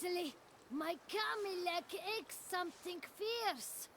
Deadly! My Camilek aches something fierce!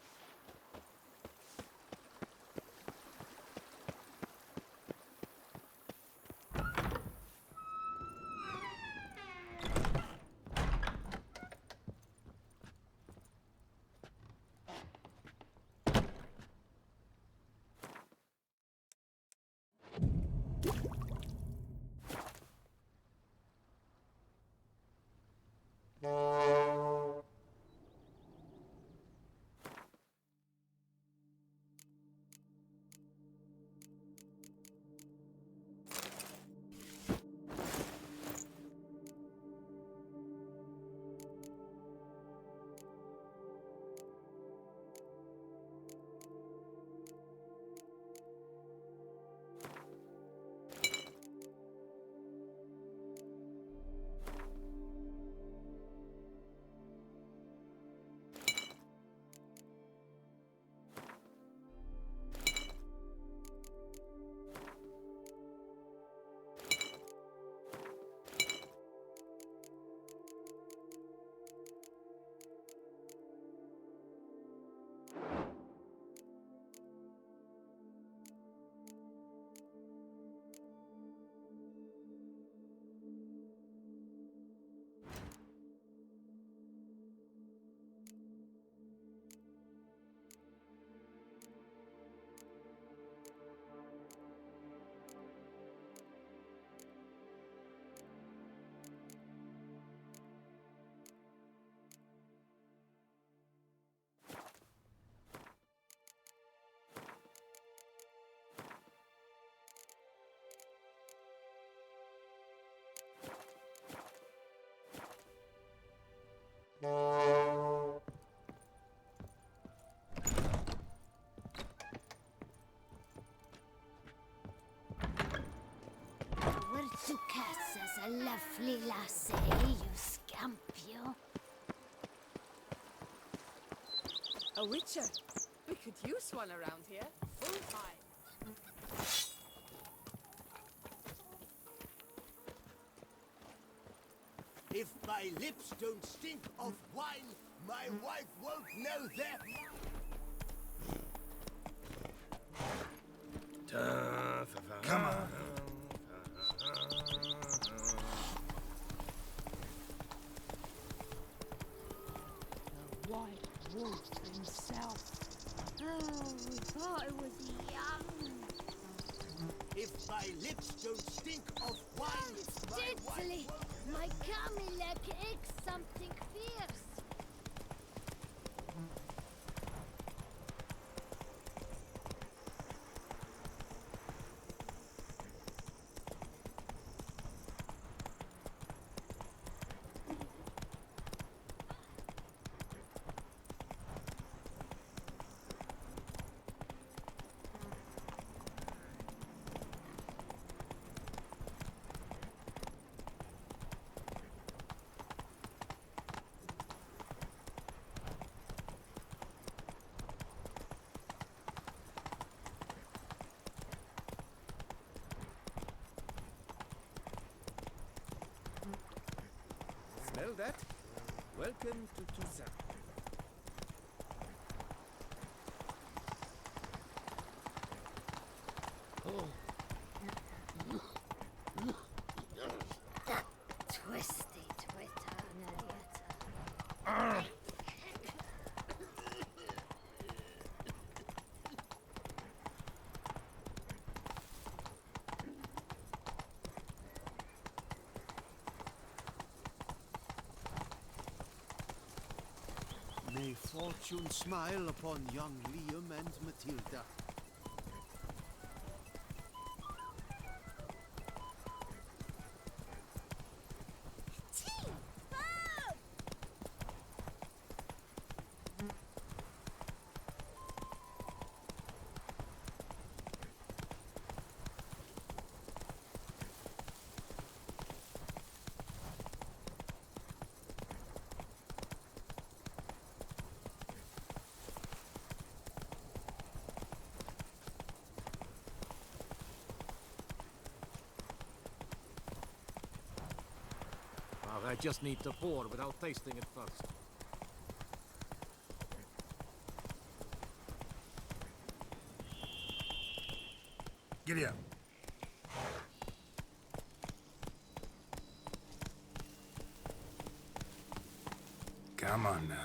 Where to cast as a lovely lassie, you scamp, you. A witcher. We could use one around here. Full time. If my lips don't stink of wine, my wife won't know that. Come on. The white wolf himself. Oh, we thought it was yum. If my lips don't stink of wine, my wife Diddly! won't My Camilek aches something fierce. Smell that? Welcome to Toussaint. Twisty Twitter, Narietta. May fortune smile upon young Liam and Matilda. just need to pour without tasting it first. Giddy up. Come on now.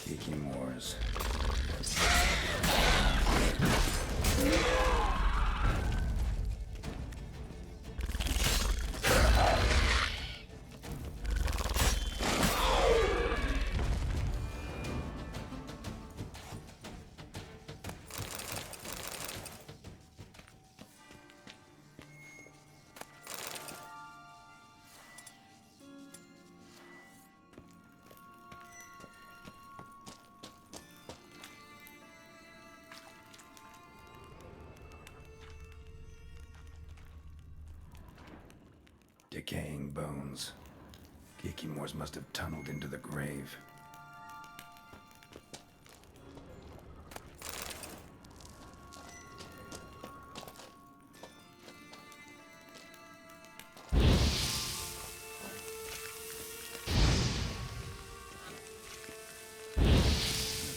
Kicking wars. Decaying bones. Kikimors must have tunneled into the grave. That's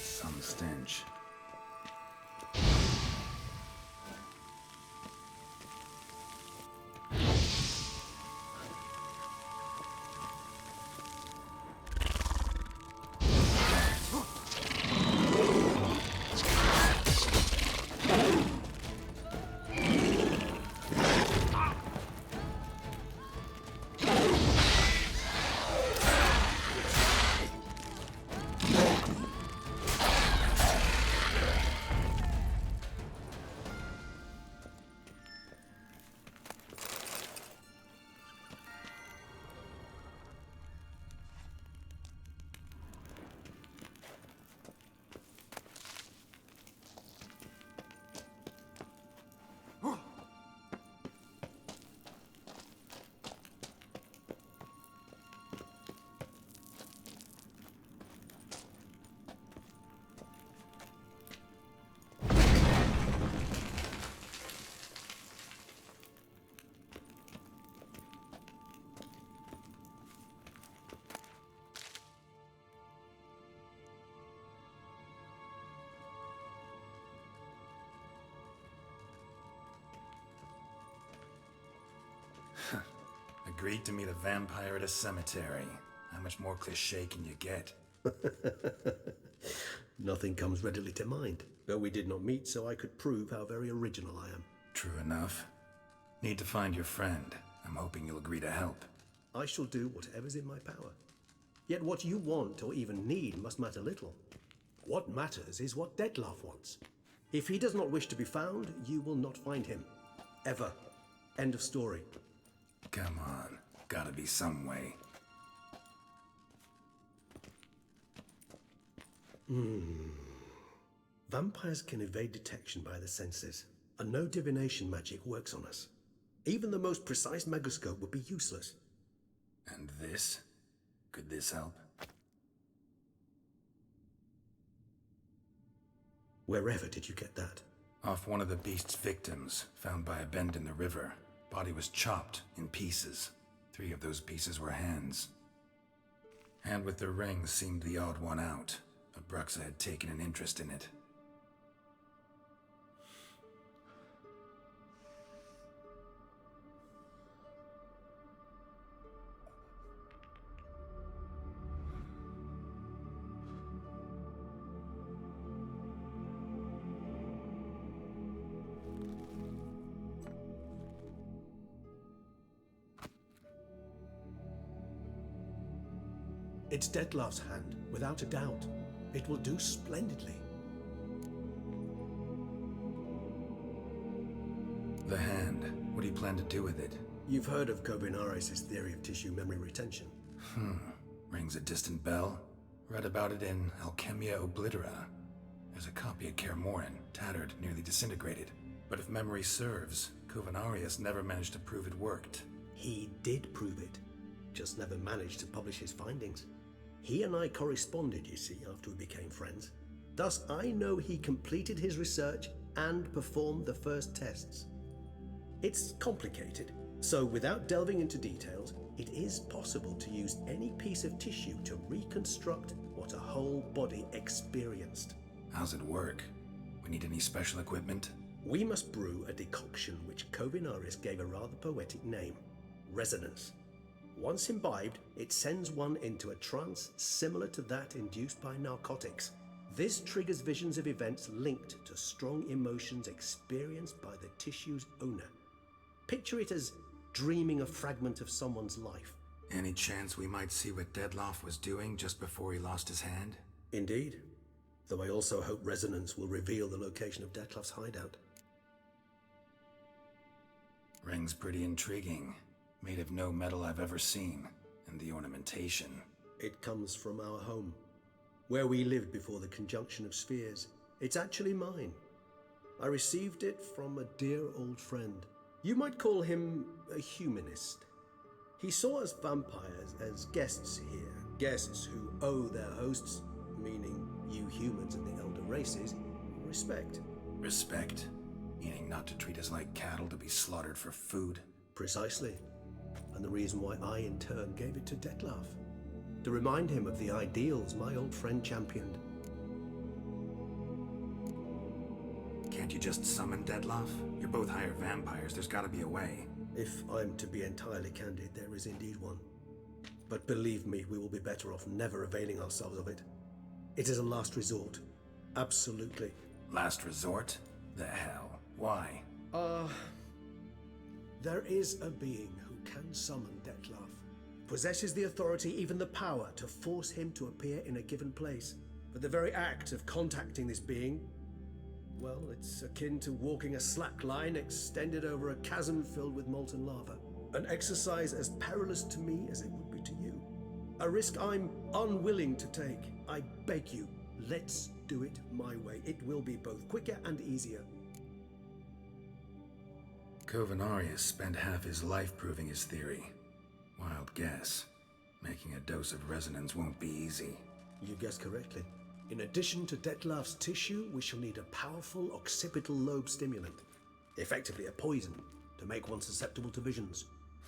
some stench. Agreed to meet a vampire at a cemetery. How much more cliché can you get? Nothing comes readily to mind, though we did not meet so I could prove how very original I am. True enough. Need to find your friend. I'm hoping you'll agree to help. I shall do whatever's in my power. Yet what you want or even need must matter little. What matters is what Detlef wants. If he does not wish to be found, you will not find him. Ever. End of story. Come on. Gotta be some way. Vampires can evade detection by the senses, and no divination magic works on us. Even the most precise megascope would be useless. And this? Could this help? Wherever did you get that? Off one of the beast's victims, found by a bend in the river. Body was chopped in pieces. 3 of those pieces were hands. Hand with the ring seemed the odd one out, but Bruxa had taken an interest in it. It's Detlef's hand, without a doubt. It will do splendidly. The hand. What do you plan to do with it? You've heard of Kovinaris' theory of tissue memory retention. Rings a distant bell. Read about it in Alchemia Oblitera. There's a copy at Kaer Morhen, tattered, nearly disintegrated. But if memory serves, Kovinaris never managed to prove it worked. He did prove it, just never managed to publish his findings. He and I corresponded, you see, after we became friends. Thus, I know he completed his research and performed the first tests. It's complicated, so without delving into details, it is possible to use any piece of tissue to reconstruct what a whole body experienced. How's it work? We need any special equipment? We must brew a decoction which Kovinaris gave a rather poetic name, resonance. Once imbibed, it sends one into a trance similar to that induced by narcotics. This triggers visions of events linked to strong emotions experienced by the tissue's owner. Picture it as dreaming a fragment of someone's life. Any chance we might see what Detlef was doing just before he lost his hand? Indeed. Though I also hope resonance will reveal the location of Detlef's hideout. Ring's pretty intriguing. Made of no metal I've ever seen. And the ornamentation. It comes from our home, where we lived before the conjunction of spheres. It's actually mine. I received it from a dear old friend. You might call him a humanist. He saw us vampires as guests here, guests who owe their hosts, meaning you humans and the elder races, respect. Respect? Meaning not to treat us like cattle to be slaughtered for food? Precisely. And the reason why I, in turn, gave it to Detlef. To remind him of the ideals my old friend championed. Can't you just summon Detlef? You're both higher vampires, there's gotta be a way. If I'm to be entirely candid, there is indeed one. But believe me, we will be better off never availing ourselves of it. It is a last resort. Absolutely. Last resort? The hell? Why? There is a being who can summon Detlef. Possesses the authority, even the power, to force him to appear in a given place. But the very act of contacting this being, well, it's akin to walking a slack line extended over a chasm filled with molten lava. An exercise as perilous to me as it would be to you. A risk I'm unwilling to take. I beg you, let's do it my way. It will be both quicker and easier. Kovinaris spent half his life proving his theory. Wild guess. Making a dose of resonance won't be easy. You guessed correctly. In addition to Detlef's tissue, we shall need a powerful occipital lobe stimulant. Effectively a poison, to make one susceptible to visions.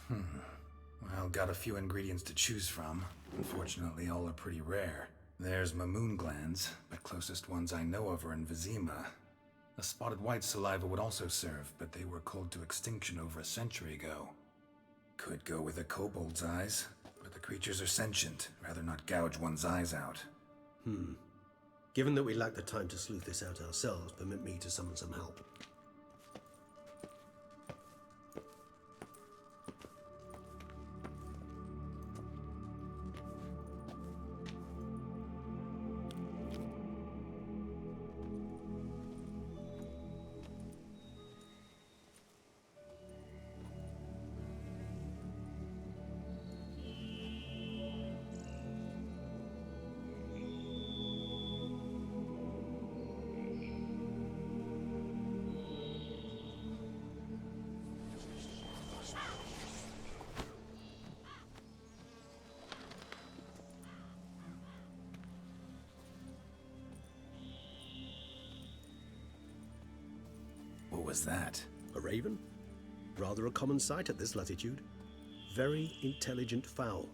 Well, got a few ingredients to choose from. Unfortunately, all are pretty rare. There's Mamoon glands, but closest ones I know of are in Vizima. A spotted white saliva would also serve, but they were cold to extinction over a century ago. Could go with a kobold's eyes, but the creatures are sentient. Rather not gouge one's eyes out. Given that we lack the time to sleuth this out ourselves, permit me to summon some help. was that? A raven? Rather a common sight at this latitude. Very intelligent fowl.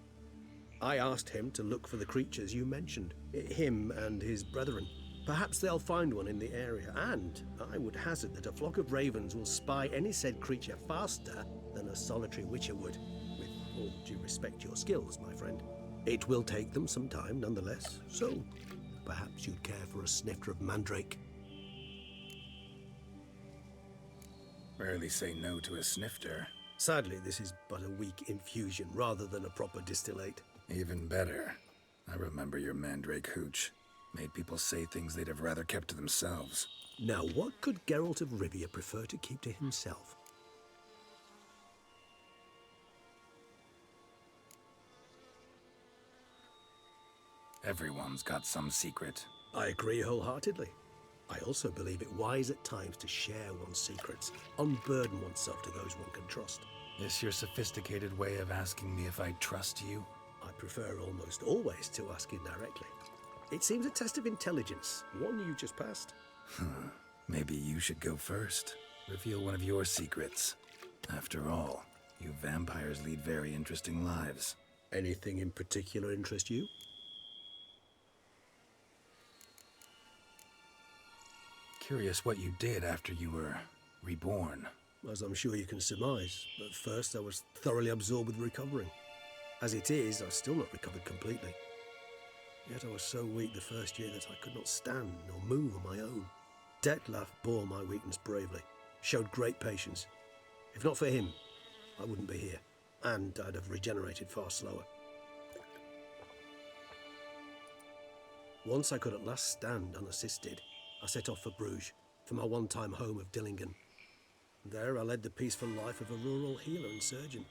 I asked him to look for the creatures you mentioned, him and his brethren. Perhaps they'll find one in the area, and I would hazard that a flock of ravens will spy any said creature faster than a solitary witcher would. With all due respect to your skills, my friend. It will take them some time, nonetheless, so perhaps you'd care for a snifter of mandrake. Rarely say no to a snifter. Sadly, this is but a weak infusion rather than a proper distillate. Even better. I remember your mandrake hooch. Made people say things they'd have rather kept to themselves. Now, what could Geralt of Rivia prefer to keep to himself? Everyone's got some secret. I agree wholeheartedly. I also believe it wise at times to share one's secrets, unburden oneself to those one can trust. This your sophisticated way of asking me if I trust you? I prefer almost always to ask indirectly. It seems a test of intelligence, one you just passed. Maybe you should go first. Reveal one of your secrets. After all, you vampires lead very interesting lives. Anything in particular interest you? Curious what you did after you were reborn. As I'm sure you can surmise, but first I was thoroughly absorbed with recovering. As it is, I've still not recovered completely. Yet I was so weak the first year that I could not stand nor move on my own. Detlef bore my weakness bravely, showed great patience. If not for him, I wouldn't be here, and I'd have regenerated far slower. Once I could at last stand unassisted, I set off for Bruges, for my one-time home of Dillingen. There I led the peaceful life of a rural healer and surgeon,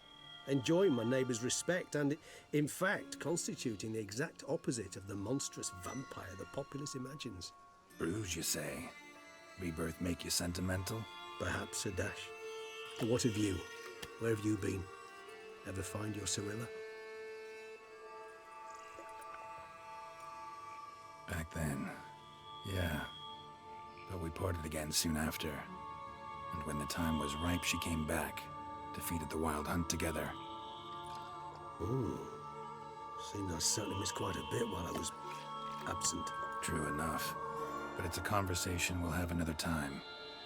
enjoying my neighbours' respect and, in fact, constituting the exact opposite of the monstrous vampire the populace imagines. Bruges, you say? Rebirth make you sentimental? Perhaps a dash. But what of you? Where have you been? Ever find your Cyrilla? Back then, yeah. But we parted again soon after. And when the time was ripe, she came back. Defeated the Wild Hunt together. Ooh. Seems I certainly missed quite a bit while I was absent. True enough. But it's a conversation we'll have another time.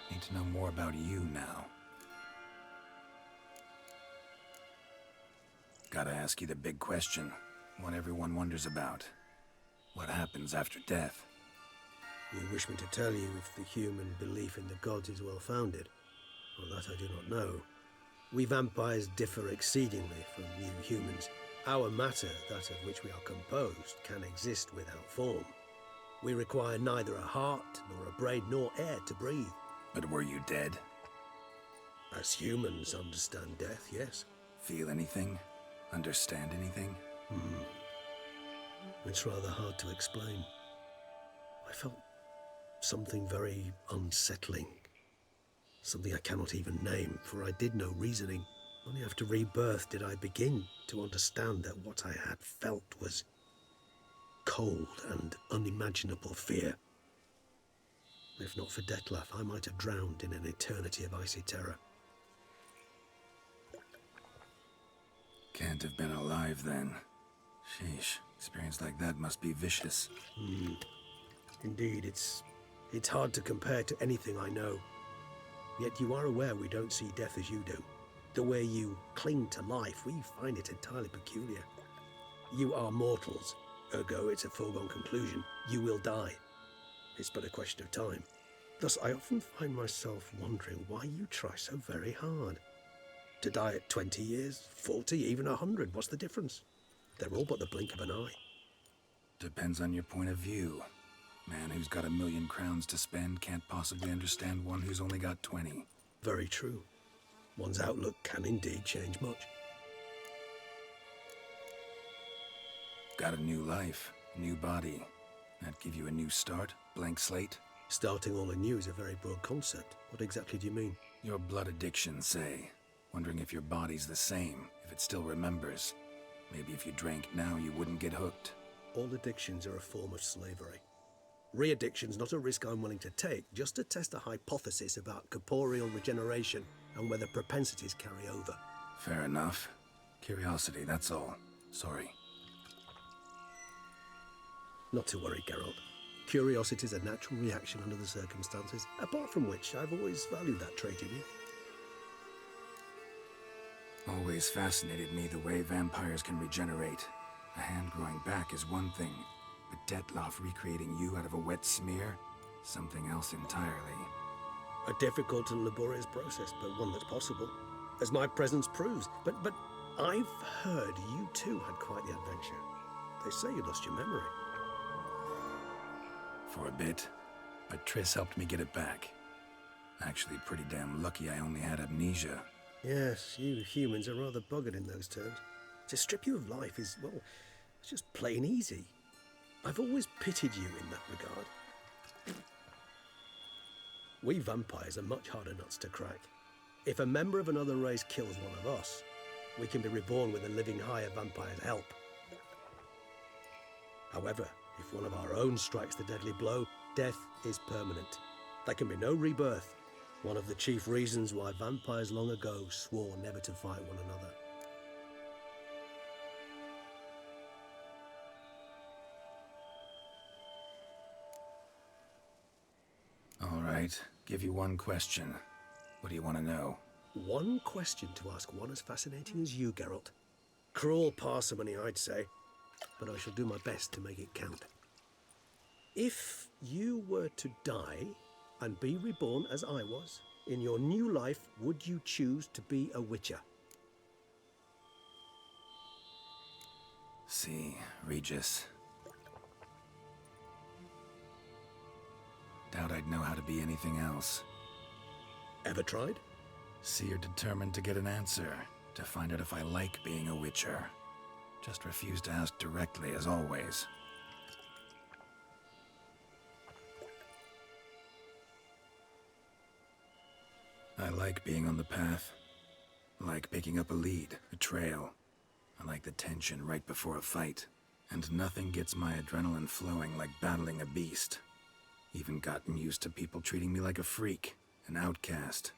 Need to know more about you now. Gotta ask you the big question. One everyone wonders about. What happens after death? You wish me to tell you if the human belief in the gods is well-founded? Well, that I do not know. We vampires differ exceedingly from you humans. Our matter, that of which we are composed, can exist without form. We require neither a heart, nor a brain, nor air to breathe. But were you dead? As humans understand death, yes. Feel anything? Understand anything? It's rather hard to explain. I felt something very unsettling. Something I cannot even name, for I did no reasoning. Only after rebirth did I begin to understand that what I had felt was cold and unimaginable fear. If not for Detlef, I might have drowned in an eternity of icy terror. Can't have been alive then. Sheesh, experience like that must be vicious. Indeed, it's hard to compare to anything I know. Yet you are aware we don't see death as you do. The way you cling to life, we find it entirely peculiar. You are mortals, ergo it's a foregone conclusion. You will die. It's but a question of time. Thus, I often find myself wondering why you try so very hard. To die at 20 years, 40, even 100, what's the difference? They're all but the blink of an eye. Depends on your point of view. Man who's got 1,000,000 crowns to spend can't possibly understand one who's only got 20. Very true. One's outlook can indeed change much. Got a new life, new body. That give you a new start, blank slate? Starting all anew is a very broad concept. What exactly do you mean? Your blood addiction, say. Wondering if your body's the same, if it still remembers. Maybe if you drank now, you wouldn't get hooked. All addictions are a form of slavery. Re-addiction's not a risk I'm willing to take, just to test a hypothesis about corporeal regeneration and whether propensities carry over. Fair enough. Curiosity, that's all. Sorry. Not to worry, Geralt. Curiosity's a natural reaction under the circumstances, apart from which I've always valued that trait in you. Always fascinated me the way vampires can regenerate. A hand growing back is one thing, but Detloff recreating you out of a wet smear? Something else entirely. A difficult and laborious process, but one that's possible, as my presence proves. But I've heard you too had quite the adventure. They say you lost your memory. For a bit, but Triss helped me get it back. Actually, pretty damn lucky I only had amnesia. Yes, you humans are rather buggered in those terms. To strip you of life is, well, it's just plain easy. I've always pitied you in that regard. We vampires are much harder nuts to crack. If a member of another race kills one of us, we can be reborn with a living higher vampire's help. However, if one of our own strikes the deadly blow, death is permanent. There can be no rebirth. One of the chief reasons why vampires long ago swore never to fight one another. All right, give you one question. What do you want to know? One question to ask one as fascinating as you, Geralt. Cruel parsimony, I'd say, but I shall do my best to make it count. If you were to die and be reborn as I was, in your new life, would you choose to be a Witcher? See, Regis. Doubt I'd know how to be anything else. Ever tried? See, you're determined to get an answer, to find out if I like being a Witcher. Just refuse to ask directly, as always. I like being on the path. I like picking up a lead, a trail. I like the tension right before a fight. And nothing gets my adrenaline flowing like battling a beast. Even gotten used to people treating me like a freak, an outcast.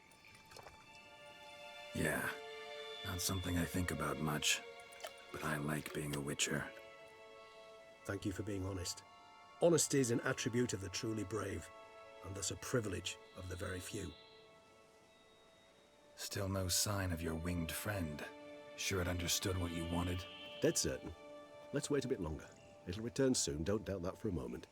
Yeah, not something I think about much, but I like being a Witcher. Thank you for being honest. Honesty is an attribute of the truly brave, and thus a privilege of the very few. Still no sign of your winged friend. Sure it understood what you wanted? Dead certain. Let's wait a bit longer. It'll return soon, don't doubt that for a moment.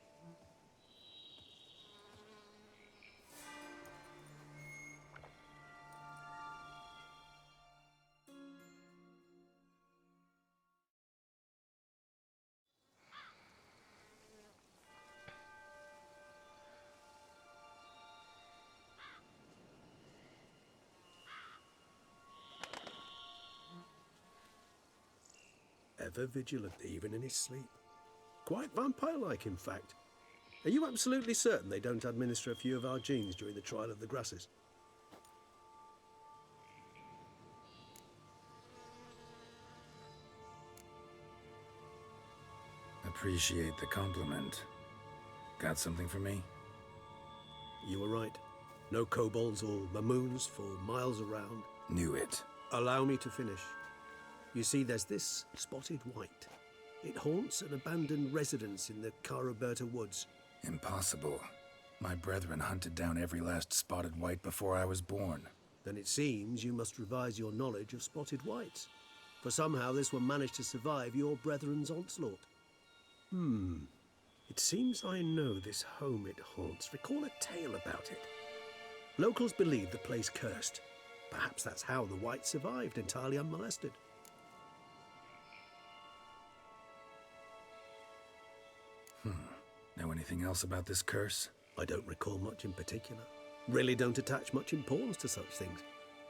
Ever vigilant, even in his sleep. Quite vampire-like, in fact. Are you absolutely certain they don't administer a few of our genes during the trial of the grasses? Appreciate the compliment. Got something for me? You were right. No kobolds or mamoons for miles around. Knew it. Allow me to finish. You see, there's this spotted white. It haunts an abandoned residence in the Caraberta woods. Impossible. My brethren hunted down every last spotted white before I was born. Then it seems you must revise your knowledge of spotted whites. For somehow this one managed to survive your brethren's onslaught. It seems I know this home it haunts. Recall a tale about it. Locals believe the place cursed. Perhaps that's how the whites survived entirely unmolested. Know anything else about this curse? I don't recall much in particular. Really don't attach much importance to such things.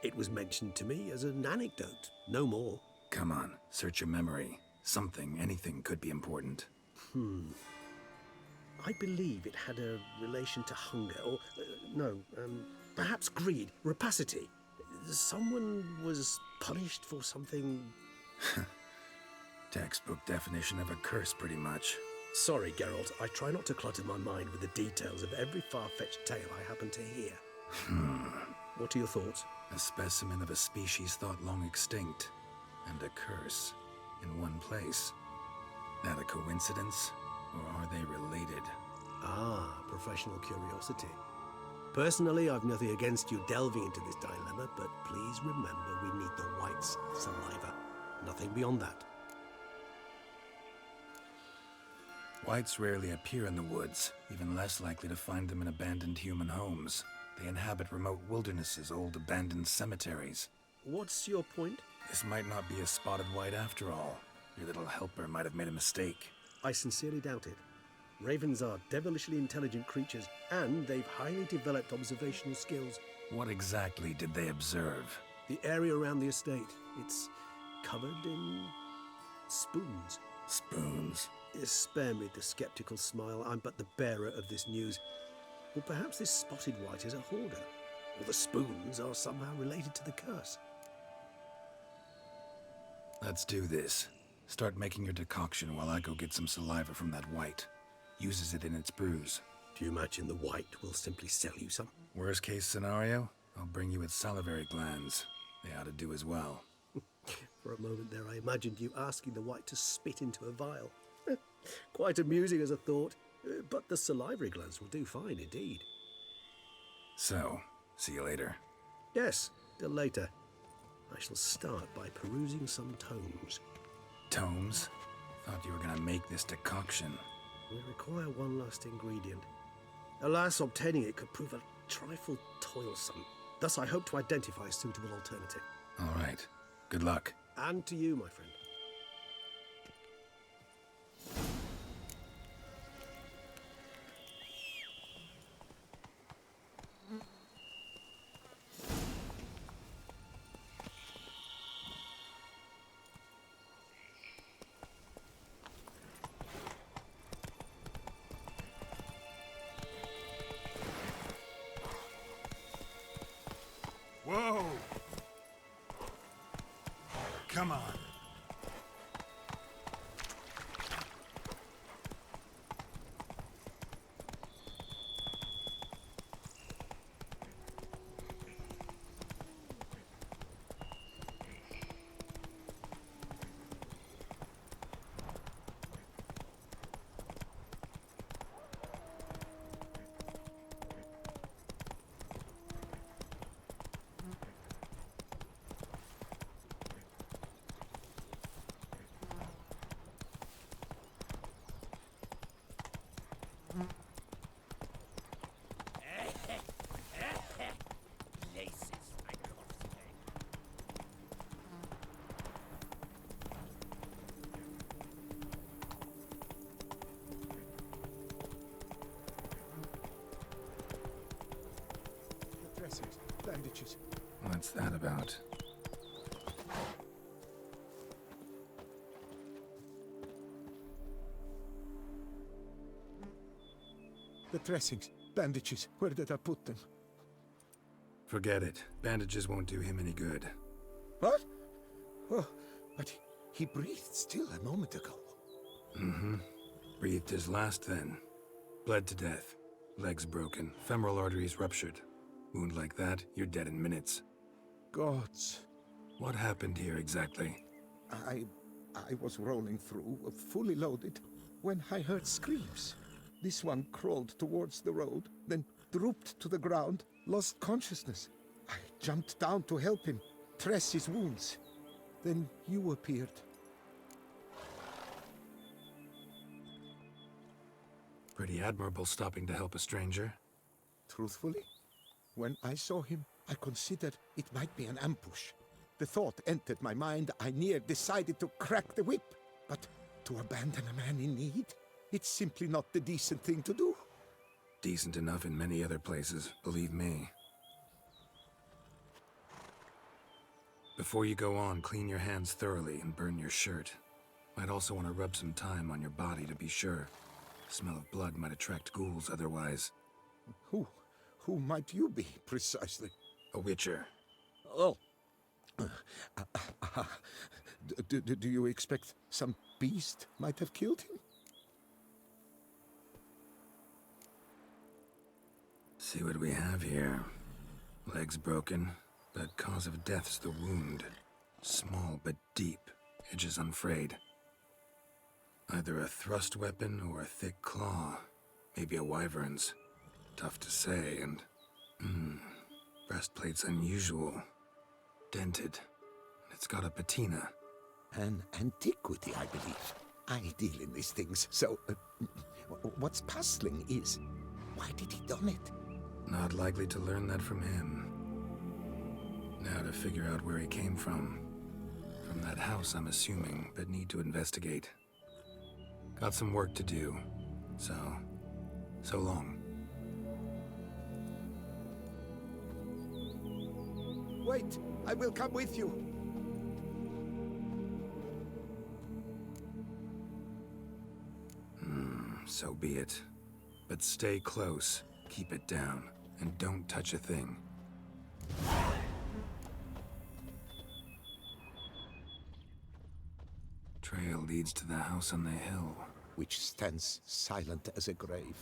It was mentioned to me as an anecdote, no more. Come on, search your memory. Something, anything could be important. I believe it had a relation to hunger, or, perhaps greed, rapacity. Someone was punished for something... Textbook definition of a curse, pretty much. Sorry, Geralt, I try not to clutter my mind with the details of every far-fetched tale I happen to hear. What are your thoughts? A specimen of a species thought long extinct, and a curse in one place. That a coincidence, or are they related? Ah, professional curiosity. Personally, I've nothing against you delving into this dilemma, but please remember we need the White's saliva. Nothing beyond that. Whites rarely appear in the woods, even less likely to find them in abandoned human homes. They inhabit remote wildernesses, old abandoned cemeteries. What's your point? This might not be a spotted white after all. Your little helper might have made a mistake. I sincerely doubt it. Ravens are devilishly intelligent creatures, and they've highly developed observational skills. What exactly did they observe? The area around the estate, it's covered in spoons. Spoons? Spare me the skeptical smile. I'm but the bearer of this news. Or perhaps this spotted white is a hoarder, or the spoons are somehow related to the curse. Let's do this. Start making your decoction while I go get some saliva from that white. Uses it in its brews. Do you imagine the white will simply sell you some? Worst case scenario, I'll bring you its salivary glands. They ought to do as well. For a moment there, I imagined you asking the white to spit into a vial. Quite amusing as a thought, but the salivary glands will do fine indeed. So, see you later. Yes, till later. I shall start by perusing some tomes. Tomes? Thought you were gonna make this decoction. We require one last ingredient. Alas, obtaining it could prove a trifle toilsome. Thus, I hope to identify a suitable alternative. All right. Good luck. And to you, my friend. Whoa! Come on. Dressings, bandages. What's that about? The dressings, bandages. Where did I put them? Forget it. Bandages won't do him any good. What? Oh, but he breathed still a moment ago. Mm-hmm. Breathed his last then. Bled to death. Legs broken. Femoral arteries ruptured. Wound like that, you're dead in minutes. Gods. What happened here exactly? I was rolling through, fully loaded, when I heard screams. This one crawled towards the road, then drooped to the ground, lost consciousness. I jumped down to help him, dress his wounds. Then you appeared. Pretty admirable stopping to help a stranger. Truthfully, when I saw him, I considered it might be an ambush. The thought entered my mind, I near decided to crack the whip. But to abandon a man in need? It's simply not the decent thing to do. Decent enough in many other places, believe me. Before you go on, clean your hands thoroughly and burn your shirt. Might also want to rub some thyme on your body to be sure. The smell of blood might attract ghouls otherwise. Who might you be, precisely? A witcher. Oh. Do you expect some beast might have killed him? See what we have here. Legs broken, but cause of death's the wound. Small but deep, edges unfrayed. Either a thrust weapon or a thick claw. Maybe a wyvern's. Tough to say, and... breastplate's unusual. Dented. It's got a patina. An antiquity, I believe. I deal in these things, so... what's puzzling is... why did he done it? Not likely to learn that from him. Now to figure out where he came from. From that house, I'm assuming, but need to investigate. Got some work to do. So long. Wait, I will come with you. So be it. But stay close, keep it down, and don't touch a thing. Trail leads to the house on the hill. Which stands silent as a grave.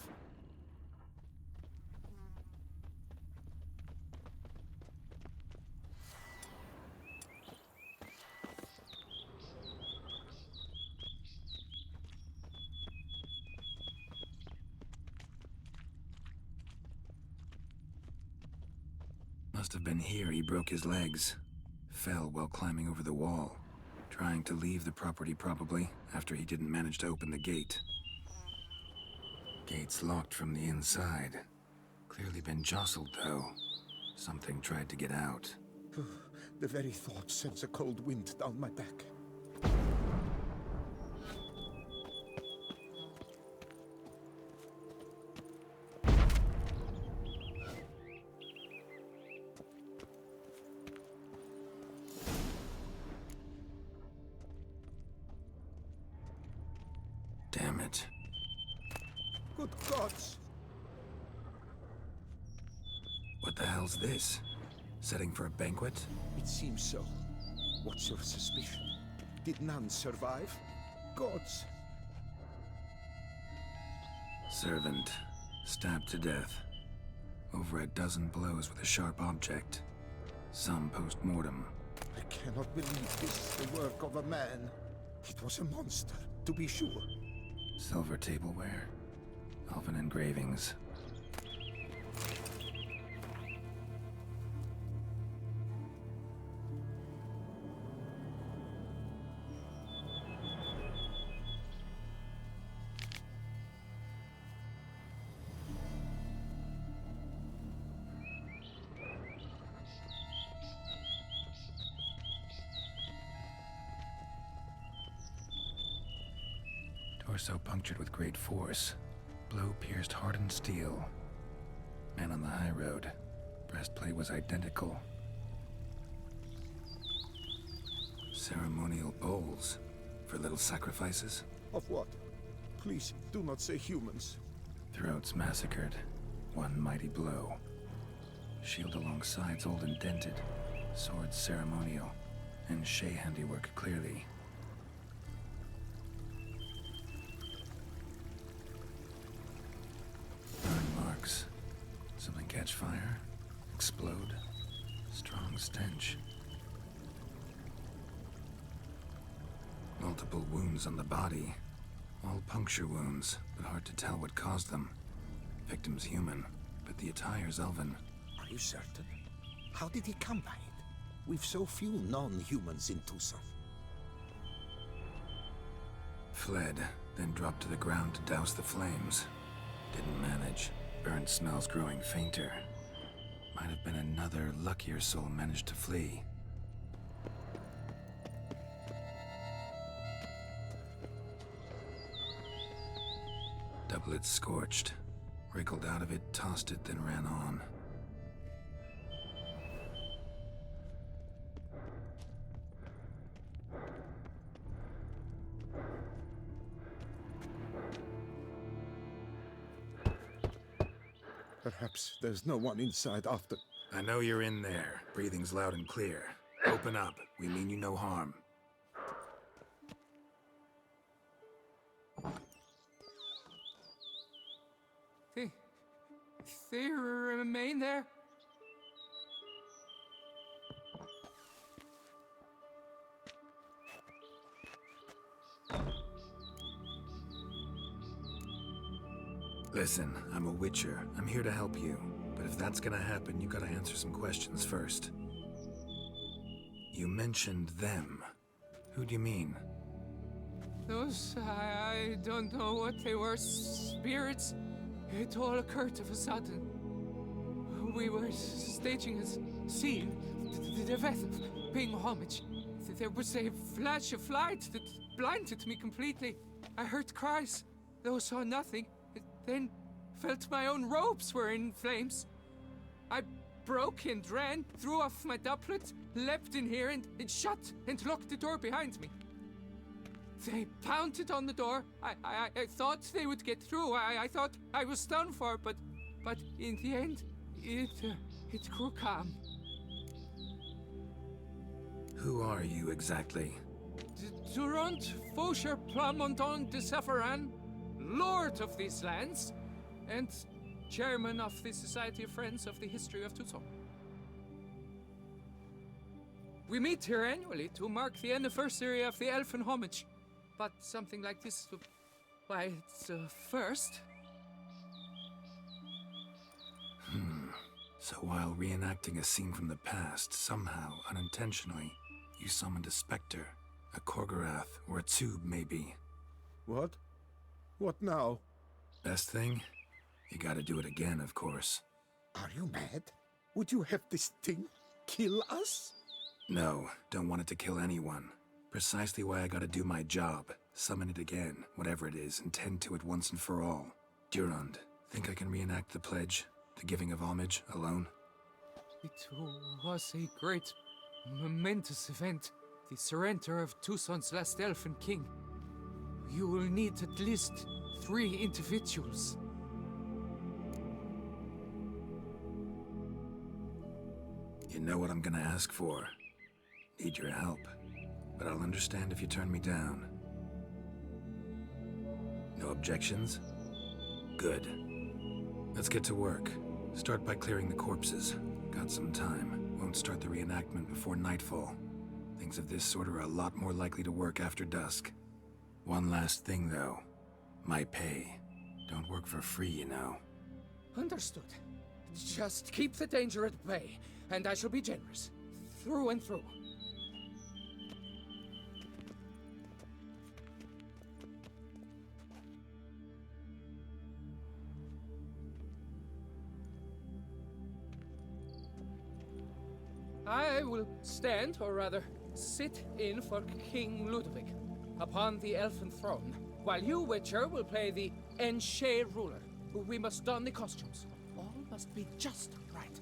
Must have been here he broke his legs. Fell while climbing over the wall. Trying to leave the property, probably, after he didn't manage to open the gate. Gate's locked from the inside. Clearly been jostled, though. Something tried to get out. The very thought sends a cold wind down my back. Damn it. Good gods! What the hell's this? Setting for a banquet? It seems so. What's your suspicion? Did none survive? Gods! Servant. Stabbed to death. Over a dozen blows with a sharp object. Some post-mortem. I cannot believe this is the work of a man. It was a monster, to be sure. Silver tableware. Elven engravings. Torso punctured with great force. Blow pierced hardened steel. Man on the high road. Breastplate was identical. Ceremonial bowls. For little sacrifices. Of what? Please, do not say humans. Throats massacred. One mighty blow. Shield along sides old and dented. Swords ceremonial. And Shay handiwork clearly. Something catch fire, explode, strong stench. Multiple wounds on the body, all puncture wounds, but hard to tell what caused them. Victim's human, but the attire's elven. Are you certain? How did he come by it? We've so few non-humans in Tucson. Fled, then dropped to the ground to douse the flames. Didn't manage. Burnt smells growing fainter. Might have been another luckier soul managed to flee. Doublet scorched. Wriggled out of it, tossed it, then ran on. Perhaps there's no one inside after... I know you're in there. Breathing's loud and clear. Open up. We mean you no harm. they remain there. Listen, I'm a witcher. I'm here to help you. But if that's gonna happen, you gotta answer some questions first. You mentioned them. Who do you mean? Those, I don't know what they were, spirits. It all occurred of a sudden. We were staging a scene, the death of paying homage. There was a flash of light that blinded me completely. I heard cries, though saw nothing. Then felt my own robes were in flames. I broke and ran, threw off my doublet, leapt in here and shut and locked the door behind me. They pounded on the door. I thought they would get through. I thought I was done for, but in the end, it grew calm. Who are you exactly? Durant Faucher Plamondon de Safaran, Lord of these lands, and Chairman of the Society of Friends of the History of Tucson. We meet here annually to mark the anniversary of the Elfin Homage, but something like this, why, it's a first. So while reenacting a scene from the past, somehow, unintentionally, you summoned a specter, a Korgorath, or a tube, maybe. What? What now? Best thing? You gotta do it again, of course. Are you mad? Would you have this thing kill us? No, don't want it to kill anyone. Precisely why I gotta do my job. Summon it again, whatever it is, and tend to it once and for all. Durand, think I can reenact the pledge, the giving of homage, alone? It was a great, momentous event. The surrender of Tucson's last elfin king. You will need at least 3 individuals. You know what I'm gonna ask for. Need your help, but I'll understand if you turn me down. No objections? Good. Let's get to work. Start by clearing the corpses. Got some time. Won't start the reenactment before nightfall. Things of this sort are a lot more likely to work after dusk. One last thing, though. My pay. Don't work for free, you know. Understood. Just keep the danger at bay, and I shall be generous. Through and through. I will stand, or rather, sit in for King Ludovic, upon the elfin throne, while you, Witcher, will play the Enche ruler. We must don the costumes. All must be just right.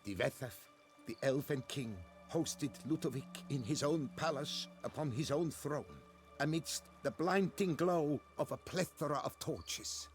Divethaf, the Elven King, hosted Ludovic in his own palace upon his own throne, amidst the blinding glow of a plethora of torches.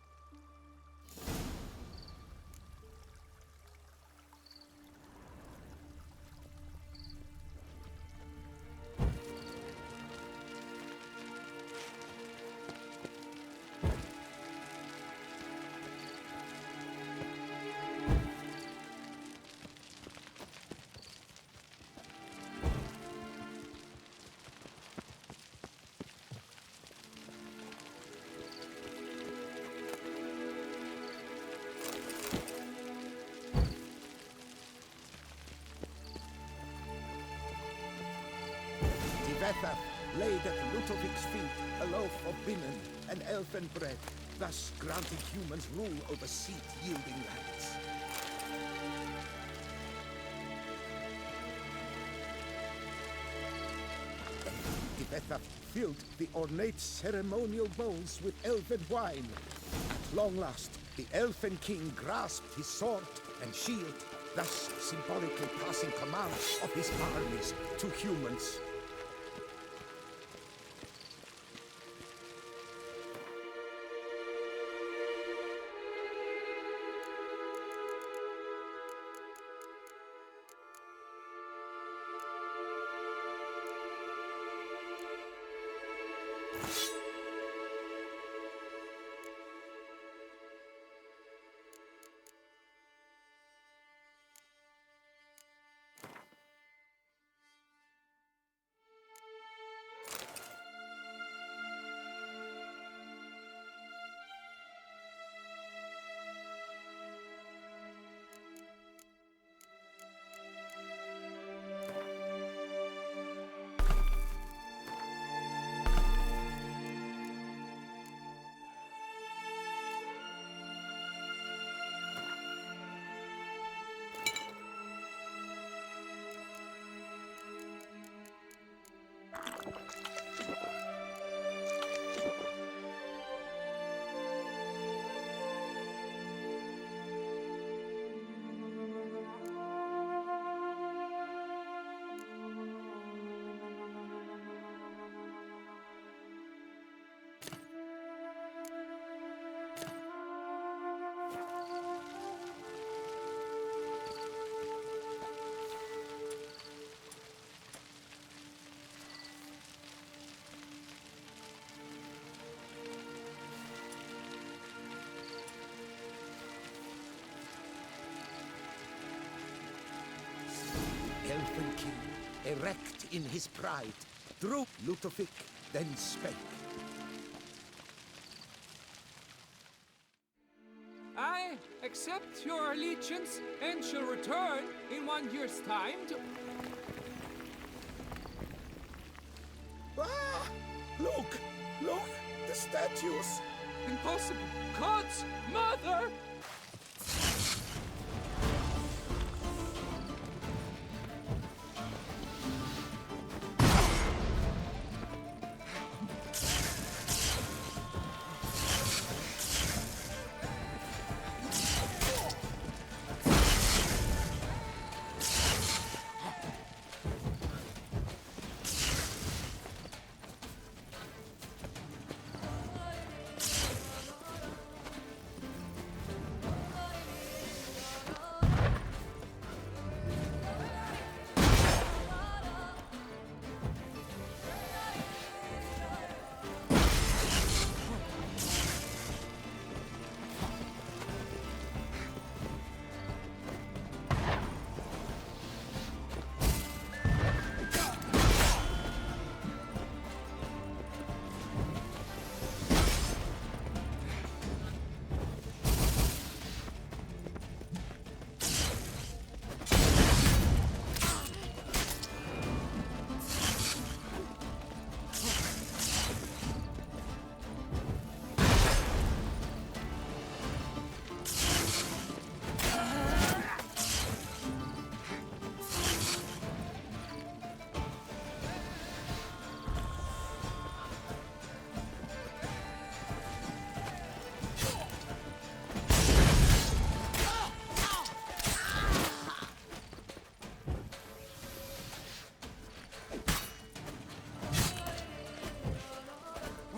Divethaf laid at Ludovic's feet a loaf of binen and elfin bread, thus granting humans rule over seed-yielding lands. Divethaf filled the ornate ceremonial bowls with elven wine. At long last, the Elfin King grasped his sword and shield, thus symbolically passing command of his armies to humans. erect in his pride. Droop Ludovic then spake. I accept your allegiance and shall return in 1 year's time to... Ah! Look! Look! The statues! Impossible! God's mother!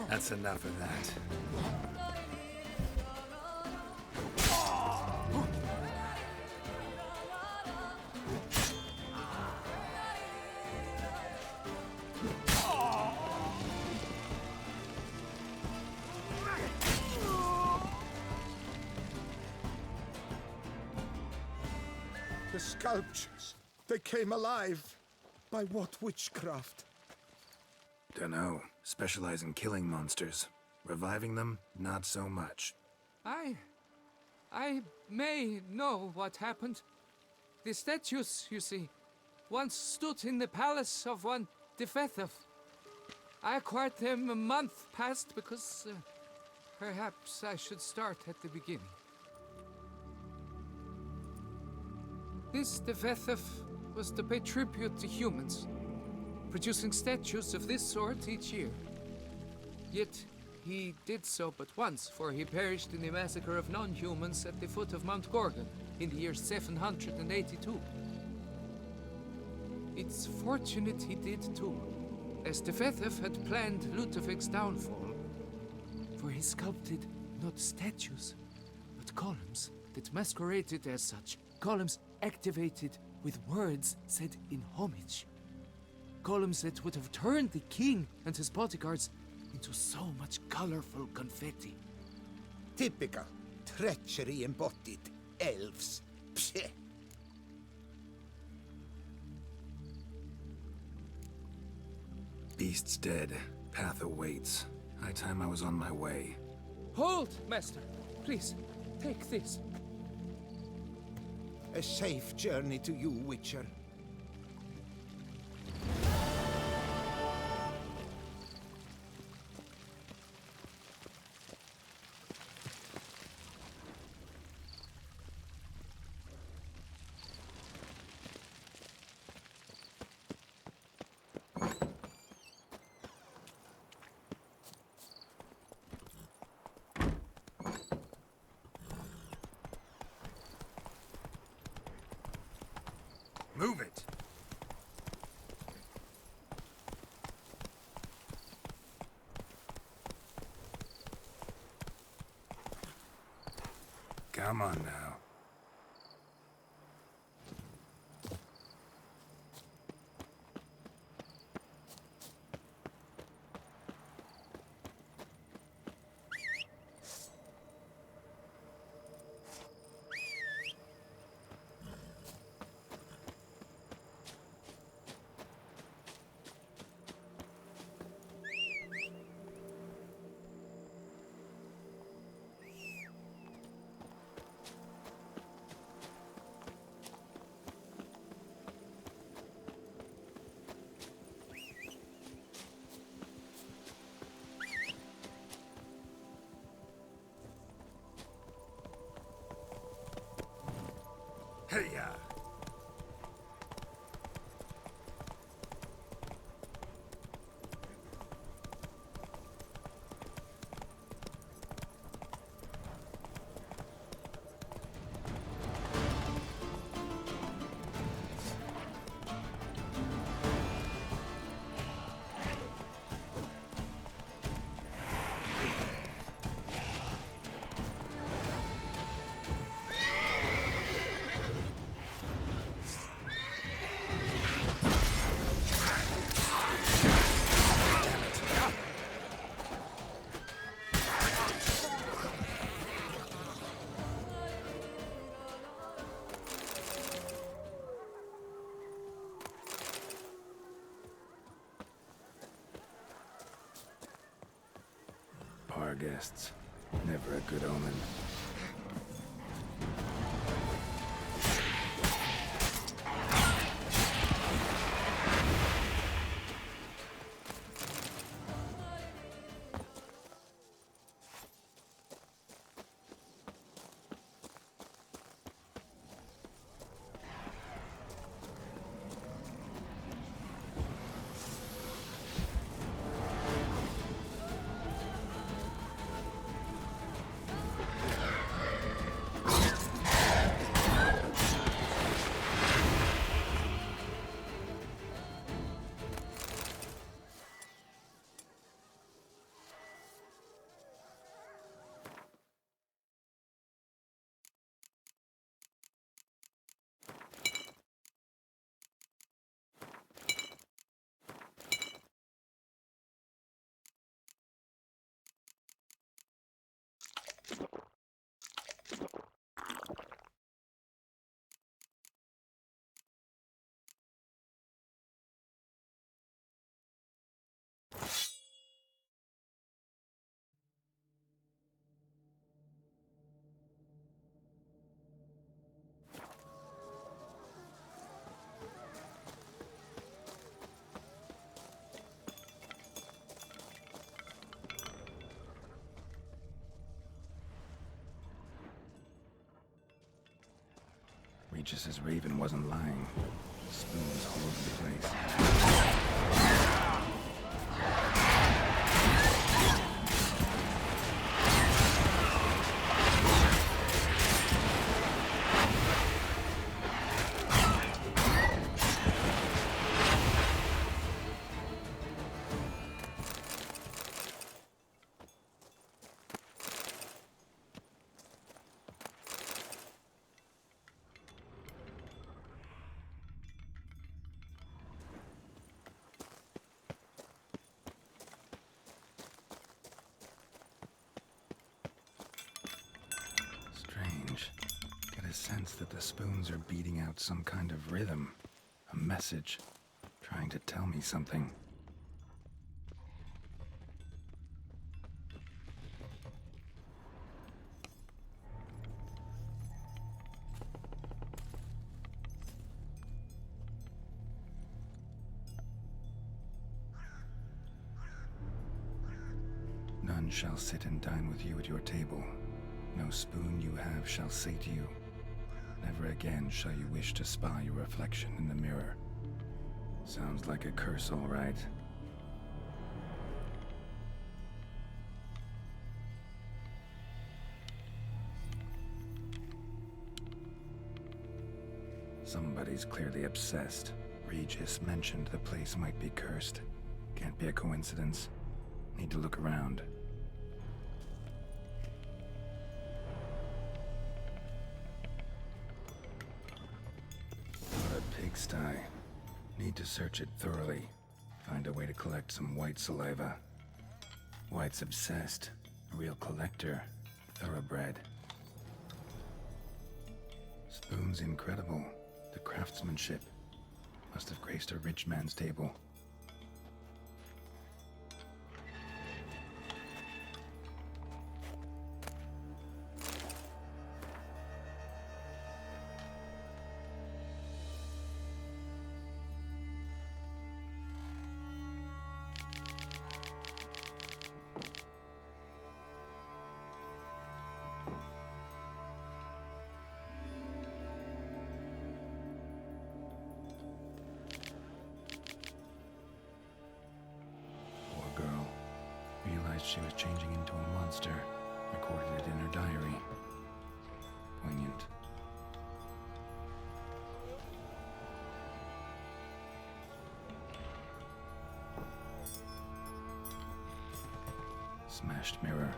That's enough of that. The sculptures, they came alive. By what witchcraft? Dunno. Specialize in killing monsters. Reviving them, not so much. I may know what happened. The statues, you see, once stood in the palace of one Defethov. I acquired them a month past because perhaps I should start at the beginning. This Defethov was to pay tribute to humans, producing statues of this sort each year. Yet, he did so but once, for he perished in the massacre of non-humans at the foot of Mount Gorgon in the year 782. It's fortunate he did too, as Defethov had planned Ludovic's downfall, for he sculpted not statues, but columns that masqueraded as such, columns activated with words said in homage. Columns that would have turned the king and his bodyguards into so much colorful confetti. Typical. Treachery embodied. Elves. Psheh. Beast's dead. Path awaits. High time I was on my way. Hold, master. Please, take this. A safe journey to you, Witcher. Move it! Come on now. Hey-ya! Bar guests. Never a good omen. Regis's raven wasn't lying. Spoons all over the place. Strange. Get a sense that the spoons are beating out some kind of rhythm. A message. Trying to tell me something. None shall sit and dine with you at your table. No spoon you have shall say to you, never again shall you wish to spy your reflection in the mirror. Sounds like a curse, all right. Somebody's clearly obsessed. Regis mentioned the place might be cursed. Can't be a coincidence. Need to look around. What a pigsty. Need to search it thoroughly. Find a way to collect some white saliva. White's obsessed. A real collector. Thoroughbred. Spoon's incredible. The craftsmanship. Must have graced a rich man's table. she was changing into a monster, recorded it in her diary. Poignant. Smashed mirror,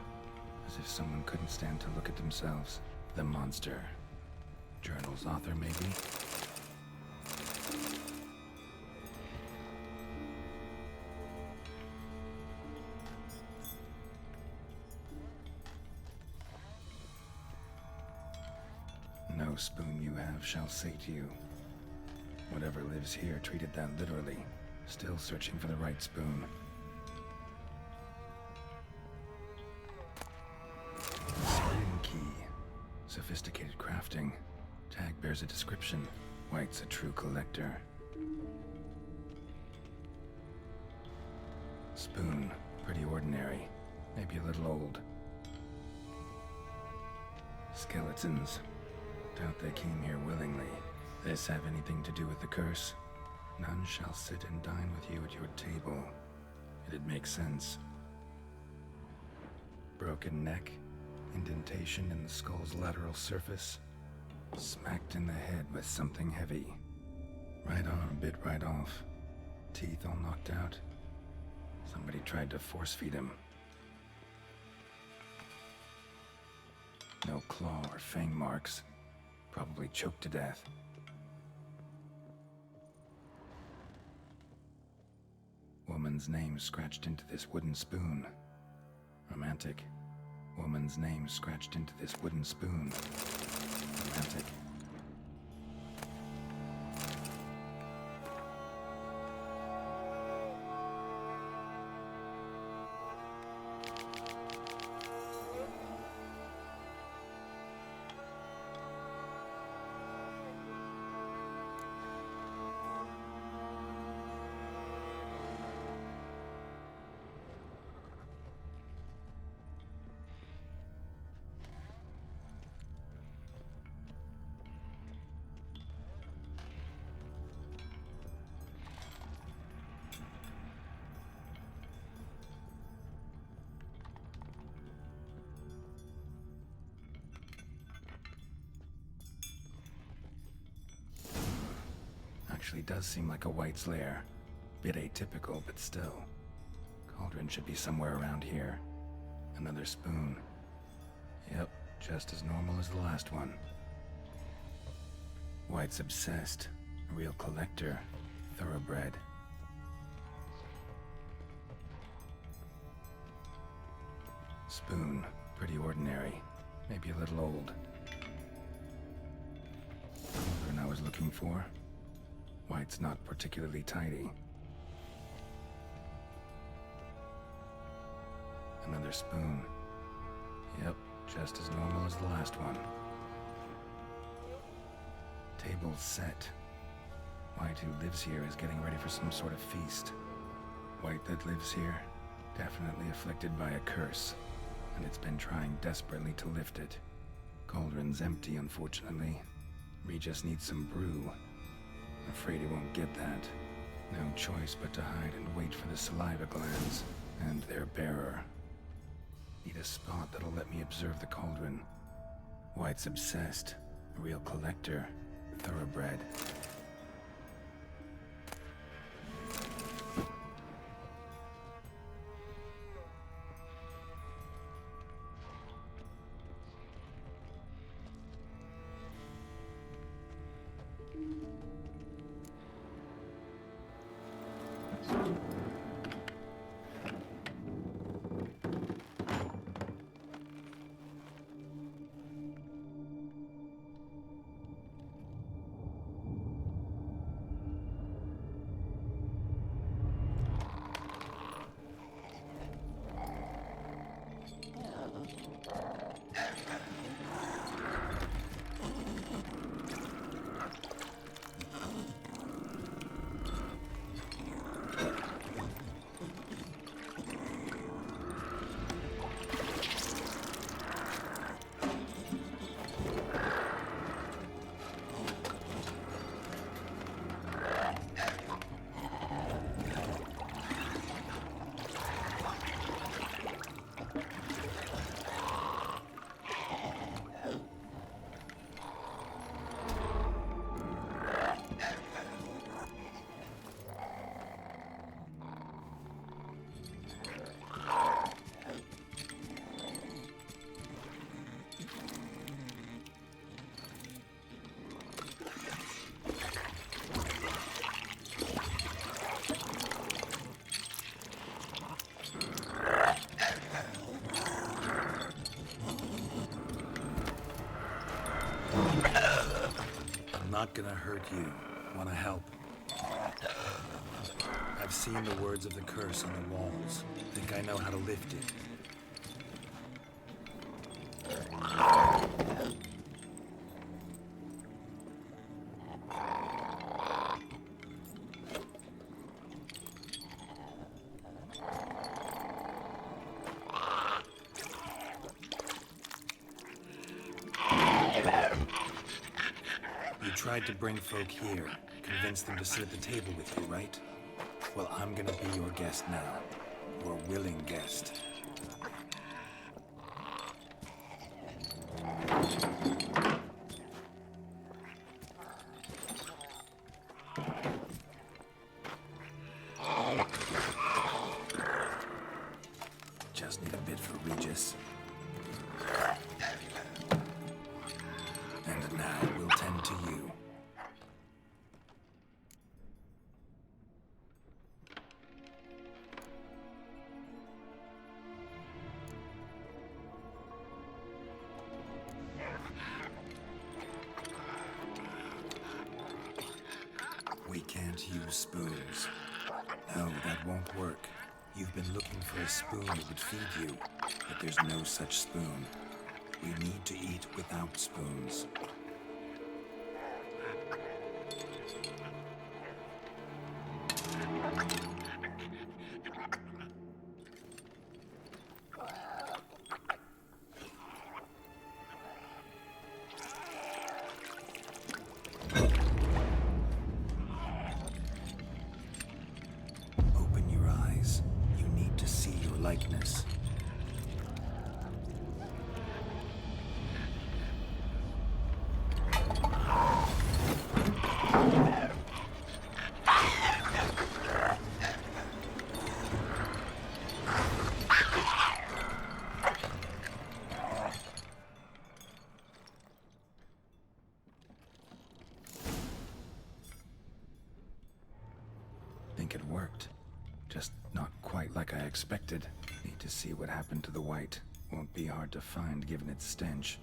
as if someone couldn't stand to look at themselves. The monster. Journal's author, maybe? No spoon you have shall sate you. Whatever lives here treated that literally, still searching for the right spoon. Syrian key. Sophisticated crafting. Tag bears a description. White's a true collector. Spoon. Pretty ordinary. Maybe a little old. Skeletons. Doubt they came here willingly. This have anything to do with the curse? None shall sit and dine with you at your table. It'd make sense. Broken neck, indentation in the skull's lateral surface, smacked in the head with something heavy. Right arm bit right off, teeth all knocked out. Somebody tried to force feed him. No claw or fang marks. Probably choked to death. Woman's name scratched into this wooden spoon. Romantic. Woman's name scratched into this wooden spoon. Romantic. Actually does seem like a White's lair. Bit atypical, but still. Cauldron should be somewhere around here. Another spoon. Yep, just as normal as the last one. White's obsessed. A real collector. Thoroughbred. Spoon. Pretty ordinary. Maybe a little old. Cauldron I was looking for. White's not particularly tidy. Another spoon. Yep, just as normal as the last one. Table's set. White who lives here is getting ready for some sort of feast. White that lives here, definitely afflicted by a curse, and it's been trying desperately to lift it. Cauldron's empty, unfortunately. Regis needs some brew. Afraid he won't get that. No choice but to hide and wait for the saliva glands and their bearer. Need a spot that'll let me observe the cauldron. White's obsessed. A real collector. Thoroughbred. not gonna hurt you. Wanna help? I've seen the words of the curse on the walls. Think I know how to lift it. You tried to bring folk here, convince them to sit at the table with you, right? Well, I'm gonna be your guest now. Your willing guest. Just need a bit for Regis. And now we'll tend to you. We can't use spoons. No, that won't work. You've been looking for a spoon that would feed you, but there's no such spoon. We need to eat without spoons. Open your eyes. You need to see your likeness. Think it worked. Just not quite like I expected. Need to see what happened to the white. Won't be hard to find given its stench.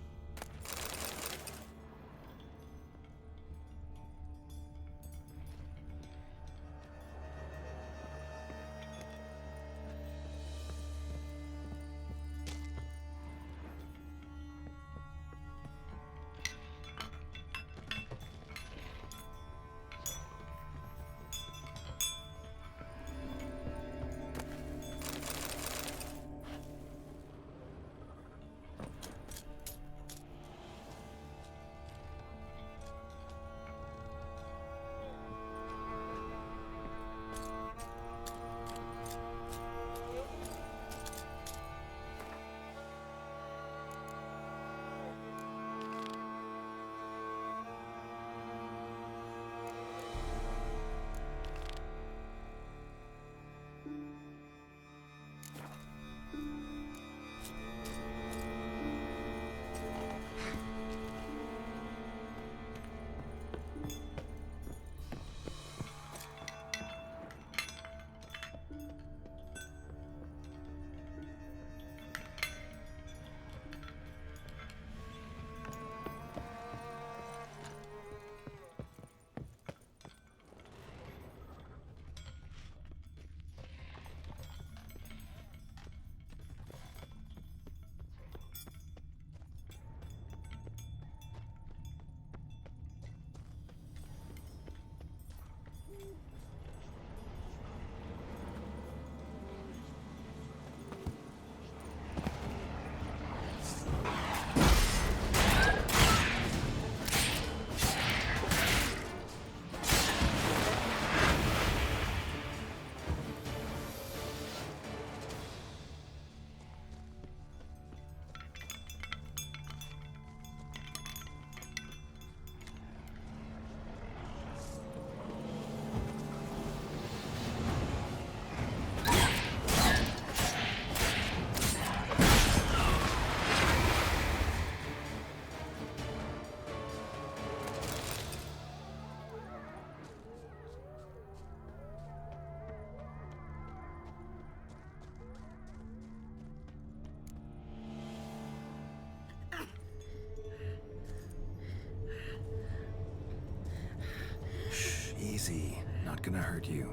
see. Not gonna hurt you.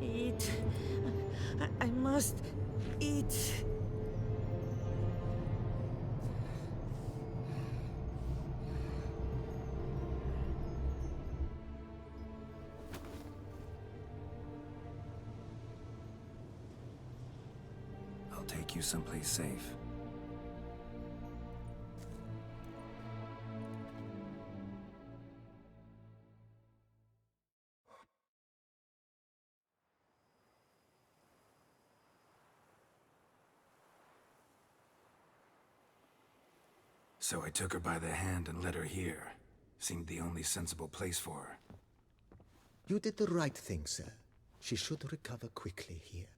Eat. I must eat. I'll take you someplace safe. So I took her by the hand and led her here. Seemed the only sensible place for her. You did the right thing, sir. She should recover quickly here.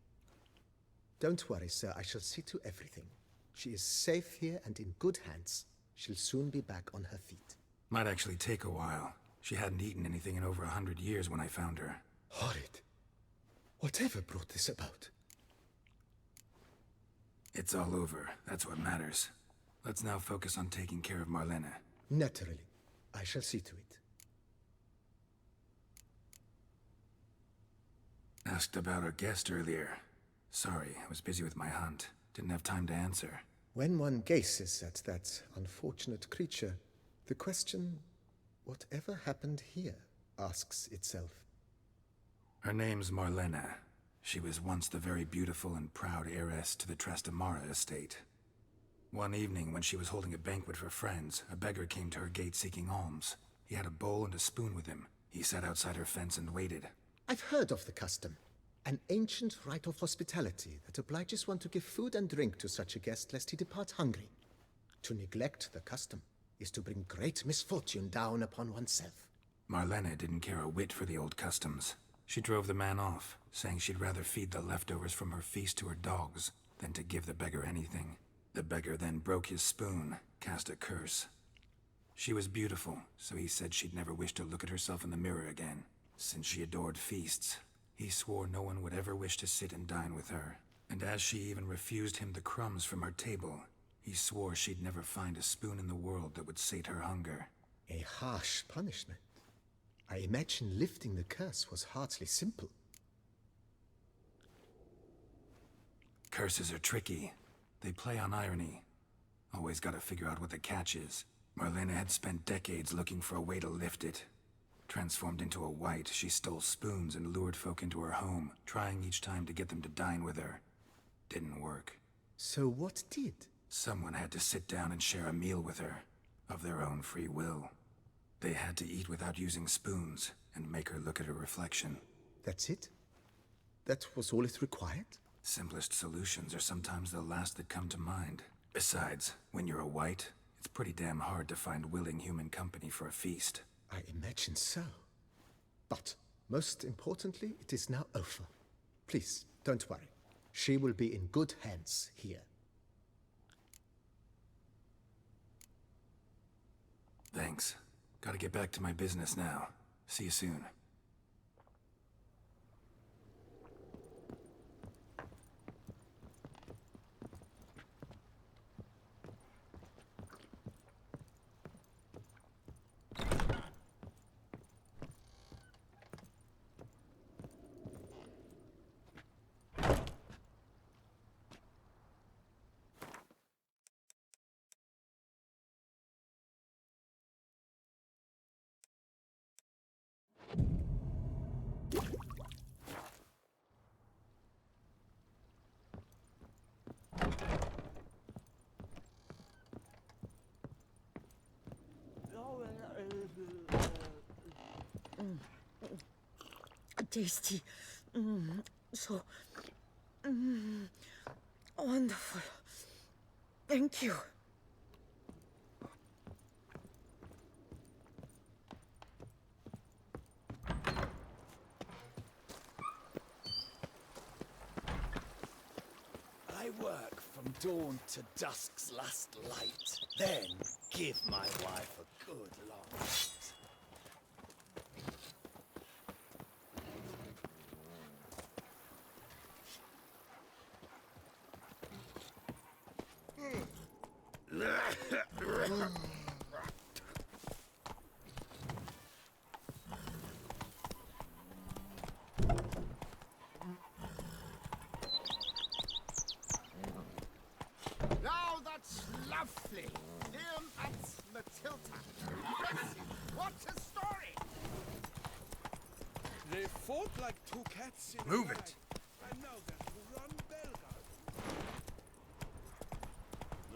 Don't worry, sir. I shall see to everything. She is safe here and in good hands. She'll soon be back on her feet. Might actually take a while. She hadn't eaten anything in over 100 years when I found her. Horrid. Whatever brought this about? It's all over. That's what matters. Let's now focus on taking care of Marlena. Naturally. I shall see to it. Asked about our guest earlier. Sorry, I was busy with my hunt. Didn't have time to answer. When one gazes at that unfortunate creature, the question, whatever happened here, asks itself. Her name's Marlena. She was once the very beautiful and proud heiress to the Trastamara estate. One evening, when she was holding a banquet for friends, a beggar came to her gate seeking alms. He had a bowl and a spoon with him. He sat outside her fence and waited. I've heard of the custom. An ancient rite of hospitality that obliges one to give food and drink to such a guest lest he depart hungry. To neglect the custom is to bring great misfortune down upon oneself. Marlena didn't care a whit for the old customs. She drove the man off, saying she'd rather feed the leftovers from her feast to her dogs than to give the beggar anything. The beggar then broke his spoon, cast a curse. She was beautiful, so he said she'd never wish to look at herself in the mirror again. Since she adored feasts, he swore no one would ever wish to sit and dine with her. And as she even refused him the crumbs from her table, he swore she'd never find a spoon in the world that would sate her hunger. A harsh punishment. I imagine lifting the curse was hardly simple. Curses are tricky. They play on irony. Always gotta figure out what the catch is. Marlena had spent decades looking for a way to lift it. Transformed into a wight, she stole spoons and lured folk into her home, trying each time to get them to dine with her. Didn't work. So what did? Someone had to sit down and share a meal with her, of their own free will. They had to eat without using spoons, and make her look at her reflection. That's it? That was all it required? Simplest solutions are sometimes the last that come to mind. Besides, when you're a wight, it's pretty damn hard to find willing human company for a feast. I imagine so. But, most importantly, it is now over. Please, don't worry. She will be in good hands here. Thanks. Gotta get back to my business now. See you soon. Tasty. So wonderful. Thank you. I work from dawn to dusk's last light, then give my wife a good long night. Lovely! Him, that's Matilda. Impressive! What a story! They fought like two cats in Move a it. bag, and now they're to run Belgard.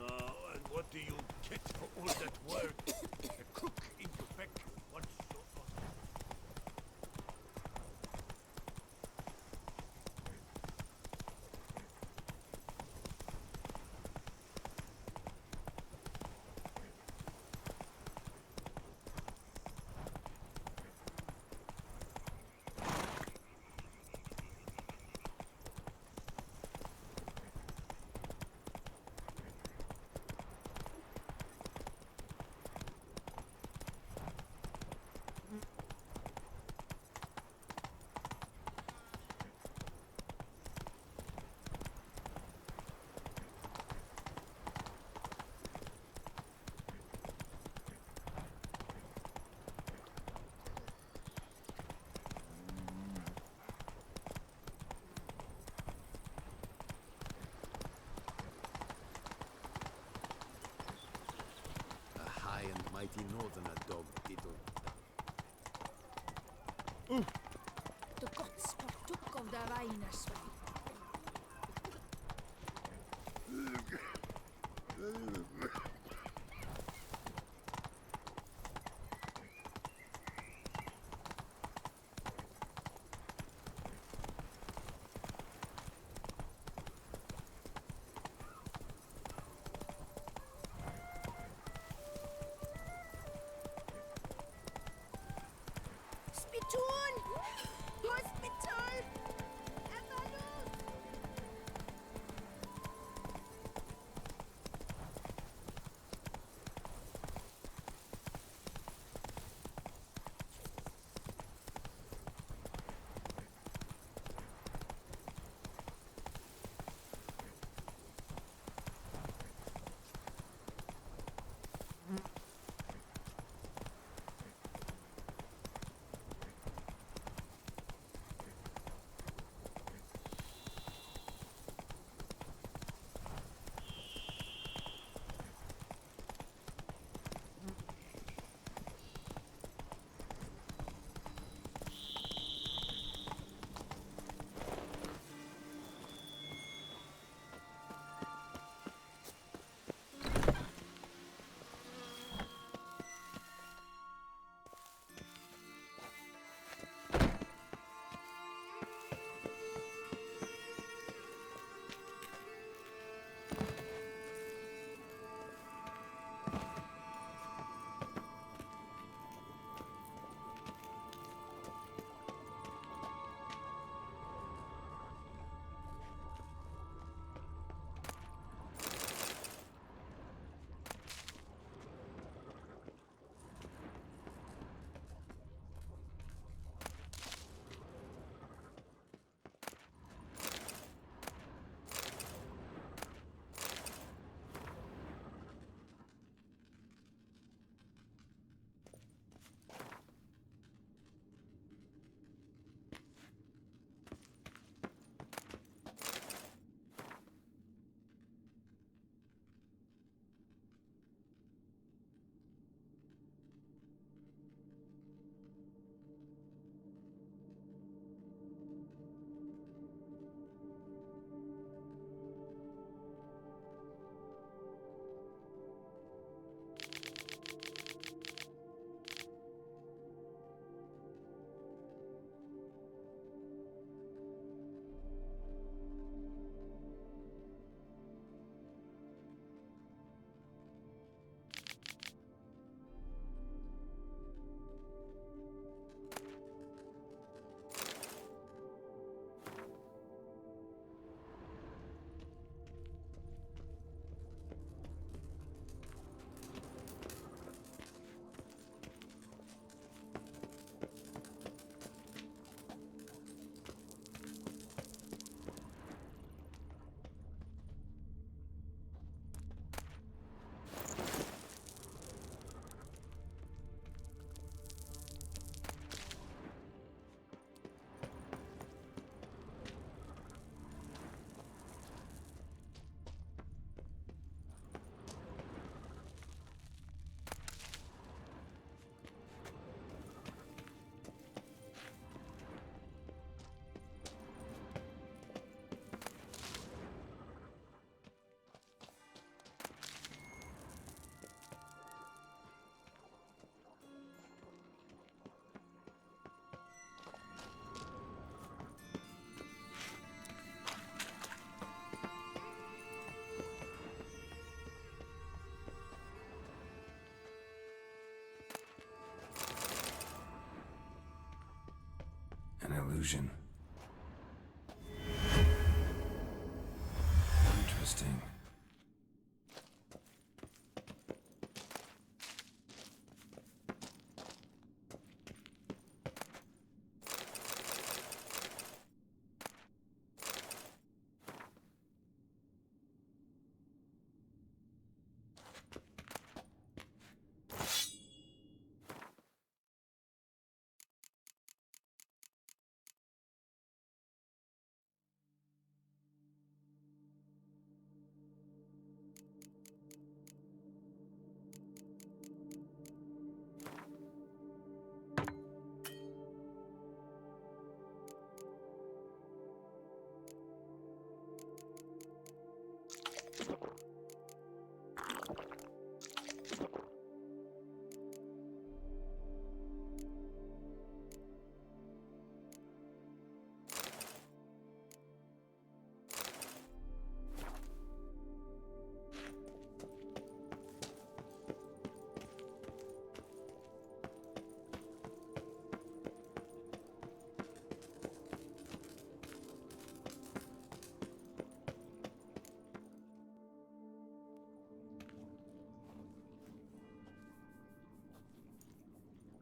Now, and what do you get for all that work? A cook in perfection. What's so awesome? A high and mighty northerner dog, Diddle. The gods partook of the Reinersvei. Spittoon! Hospital! Evalus! illusion. Interesting.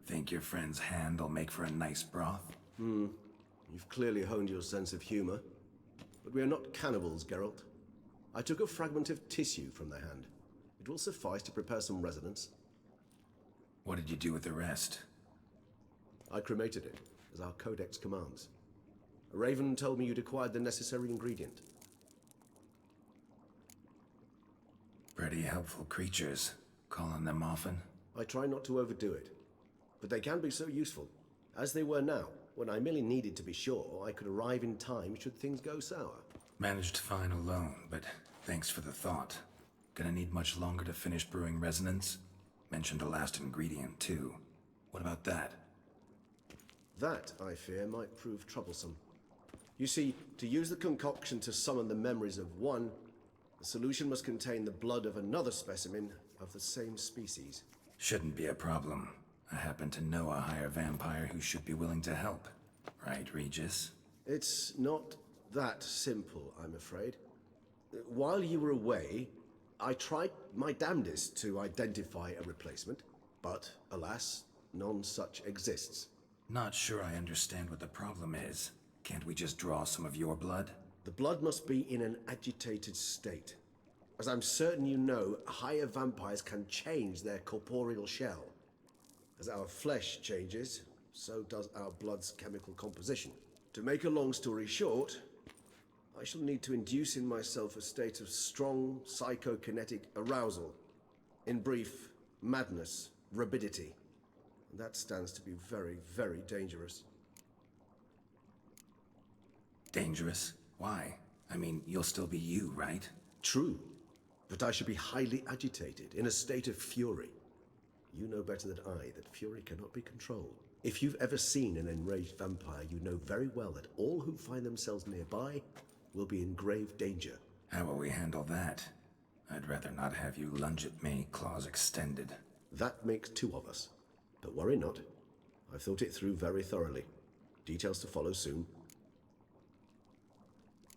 Think your friend's hand will make for a nice broth? You've clearly honed your sense of humor. But we are not cannibals, Geralt. I took a fragment of tissue from their hand. It will suffice to prepare some resonance. What did you do with the rest? I cremated it, as our codex commands. A raven told me you'd acquired the necessary ingredient. Pretty helpful creatures. Calling them often? I try not to overdo it. But they can be so useful, as they were now, when I merely needed to be sure I could arrive in time should things go sour. Managed fine alone, but thanks for the thought. Gonna need much longer to finish brewing resonance? Mentioned the last ingredient, too. What about that? That, I fear, might prove troublesome. You see, to use the concoction to summon the memories of one, the solution must contain the blood of another specimen of the same species. Shouldn't be a problem. I happen to know a higher vampire who should be willing to help. Right, Regis? It's not that simple, I'm afraid. While you were away, I tried my damnedest to identify a replacement, but alas, none such exists. Not sure I understand what the problem is. Can't we just draw some of your blood? The blood must be in an agitated state. As I'm certain you know, higher vampires can change their corporeal shell. As our flesh changes, so does our blood's chemical composition. To make a long story short, I shall need to induce in myself a state of strong psychokinetic arousal. In brief, madness, rabidity. And that stands to be very, very dangerous. Dangerous? Why? I mean, you'll still be you, right? True, but I should be highly agitated, in a state of fury. You know better than I that fury cannot be controlled. If you've ever seen an enraged vampire, you know very well that all who find themselves nearby will be in grave danger. How will we handle that? I'd rather not have you lunge at me, claws extended. That makes two of us. But worry not. I've thought it through very thoroughly. Details to follow soon.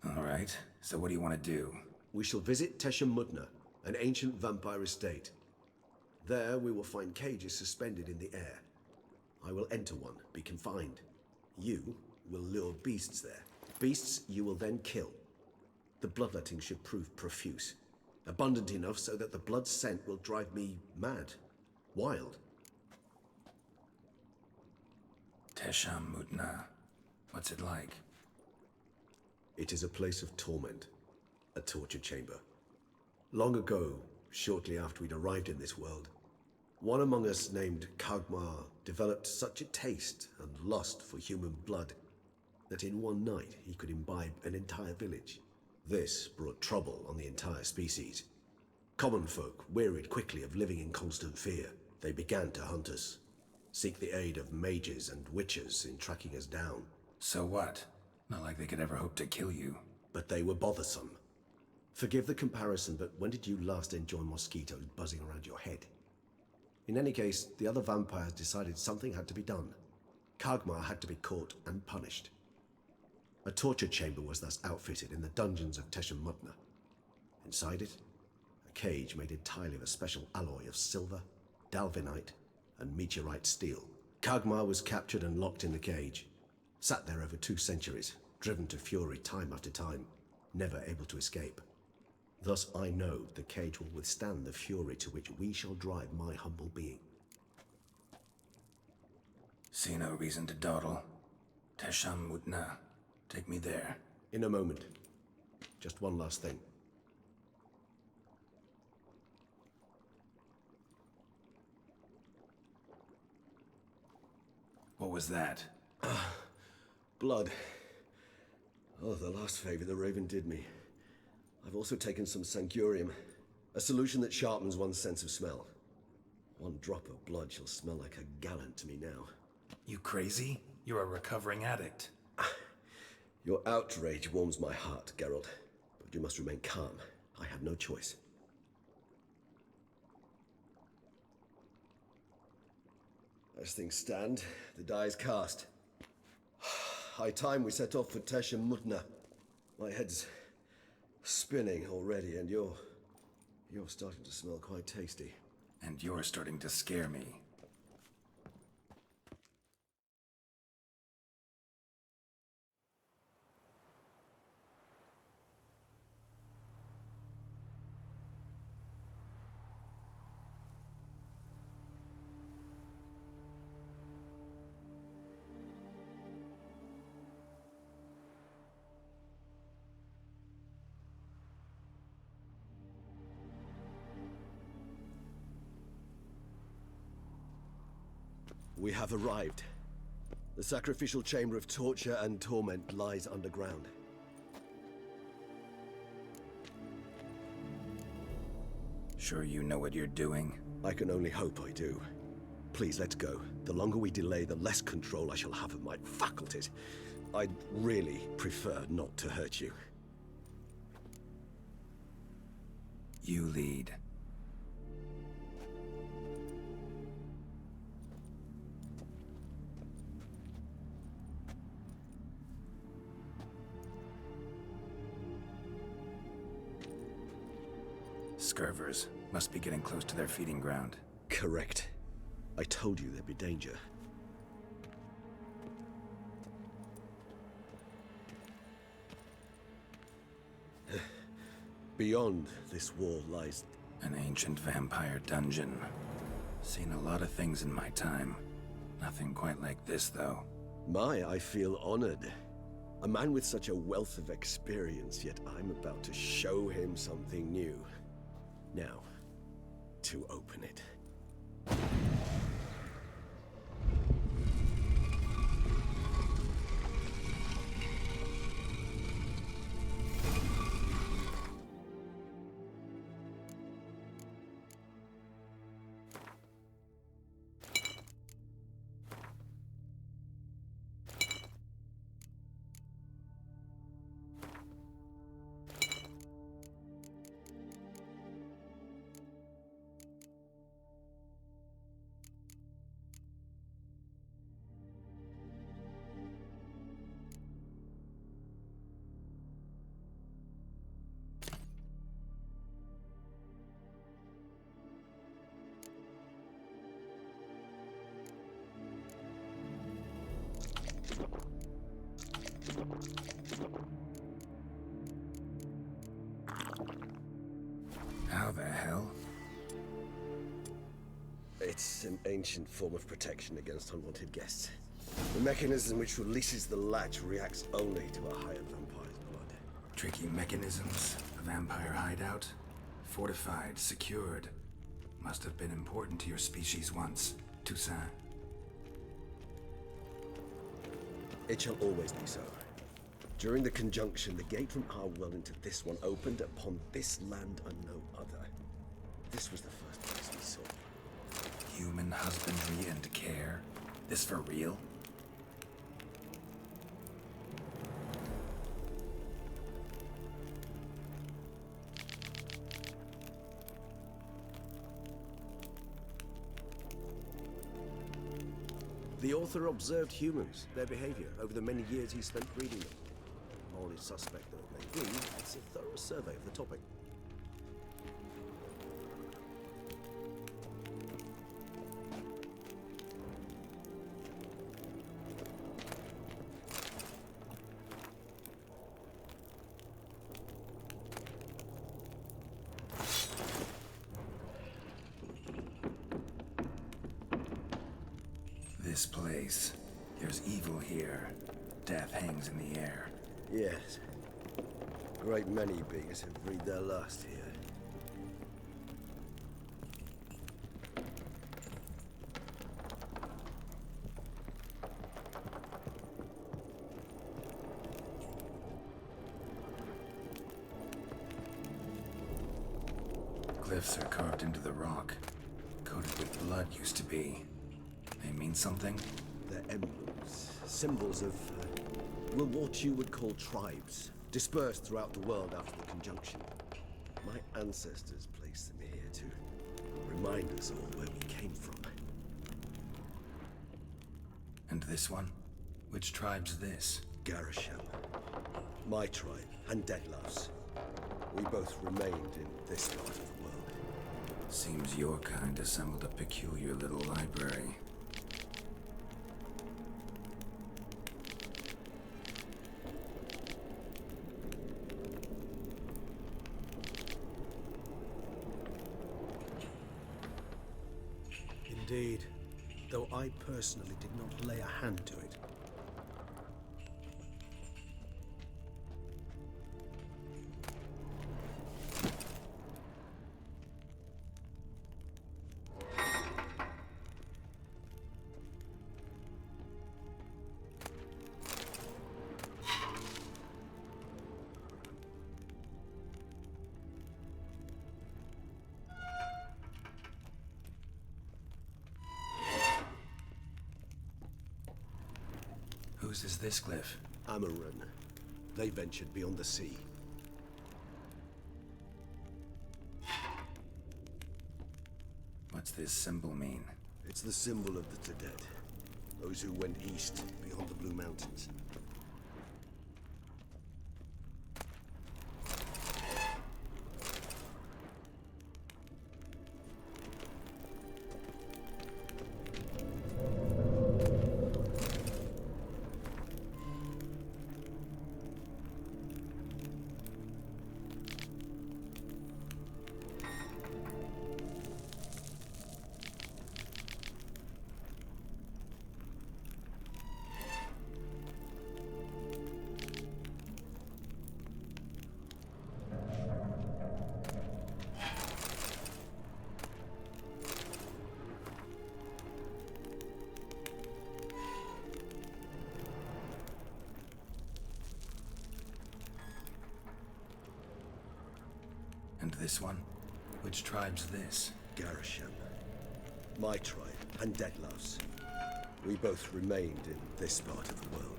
All right, so what do you want to do? We shall visit Tesha Mudna, an ancient vampire estate. There we will find cages suspended in the air. I will enter one, be confined. You will lure beasts there. Beasts you will then kill. The bloodletting should prove profuse. Abundant enough so that the blood scent will drive me mad. Wild. Tesha Mudna. What's it like? It is a place of torment. A torture chamber. Long ago, shortly after we'd arrived in this world, one among us named Kagmar developed such a taste and lust for human blood that in one night he could imbibe an entire village. This brought trouble on the entire species. Common folk wearied quickly of living in constant fear. They began to hunt us, seek the aid of mages and witches in tracking us down. So what? Not like they could ever hope to kill you. But they were bothersome. Forgive the comparison, but when did you last enjoy mosquitoes buzzing around your head? In any case, the other vampires decided something had to be done. Kagmar had to be caught and punished. A torture chamber was thus outfitted in the dungeons of Tesham-Mutna. Inside it, a cage made entirely of a special alloy of silver, dalvinite, and meteorite steel. Kagmar was captured and locked in the cage. Sat there over 2 centuries, driven to fury time after time, never able to escape. Thus I know the cage will withstand the fury to which we shall drive my humble being. See no reason to dawdle. Tesham-Mutna. Take me there. In a moment. Just one last thing. What was that? Blood. Oh, the last favor the Raven did me. I've also taken some Sancurium, a solution that sharpens one's sense of smell. 1 drop of blood shall smell like a gallon to me now. You crazy? You're a recovering addict. Your outrage warms my heart, Geralt. But you must remain calm. I have no choice. As things stand, the die is cast. High time we set off for Tesham-Mutna. My head's spinning already, and you're starting to smell quite tasty. And you're starting to scare me. We have arrived. The sacrificial chamber of torture and torment lies underground. Sure you know what you're doing? I can only hope I do. Please, let's go. The longer we delay, the less control I shall have of my faculties. I'd really prefer not to hurt you. You lead. Scurvers must be getting close to their feeding ground. Correct. I told you there'd be danger. Beyond this wall lies an ancient vampire dungeon. Seen a lot of things in my time. Nothing quite like this, though. I feel honored. A man with such a wealth of experience, yet I'm about to show him something new. Now, to open it. How the hell? It's an ancient form of protection against unwanted guests. The mechanism which releases the latch reacts only to a higher vampire's blood. Tricky mechanisms, a vampire hideout, fortified, secured. Must have been important to your species once, Toussaint. It shall always be so. During the conjunction, the gate from our world into this one opened upon this land and no other. This was the first place we saw. Human husbandry and care? This for real? The author observed humans, their behavior, over the many years he spent breeding them. solid suspect though it may be, it's a thorough survey of the topic. This place. There's evil here. Death hangs in the air. Yes. A great many beings have breathed their last here. Glyphs are carved into the rock. Coated with blood used to be. They mean something? They're emblems, symbols of, well, what you would call tribes, dispersed throughout the world after the conjunction. My ancestors placed them here to remind us all where we came from. And this one? Which tribe's this? Garisham. My tribe, and Deadlove's. We both remained in this part of the world. Seems your kind assembled a peculiar little library. Indeed, though I personally did not lay a hand to it. Whose is this glyph? Amaran. They ventured beyond the sea. What's this symbol mean? It's the symbol of the Dead. Those who went east, beyond the Blue Mountains. And this one? Which tribe's this? Garisham. My tribe, and Deadlove's. We both remained in this part of the world.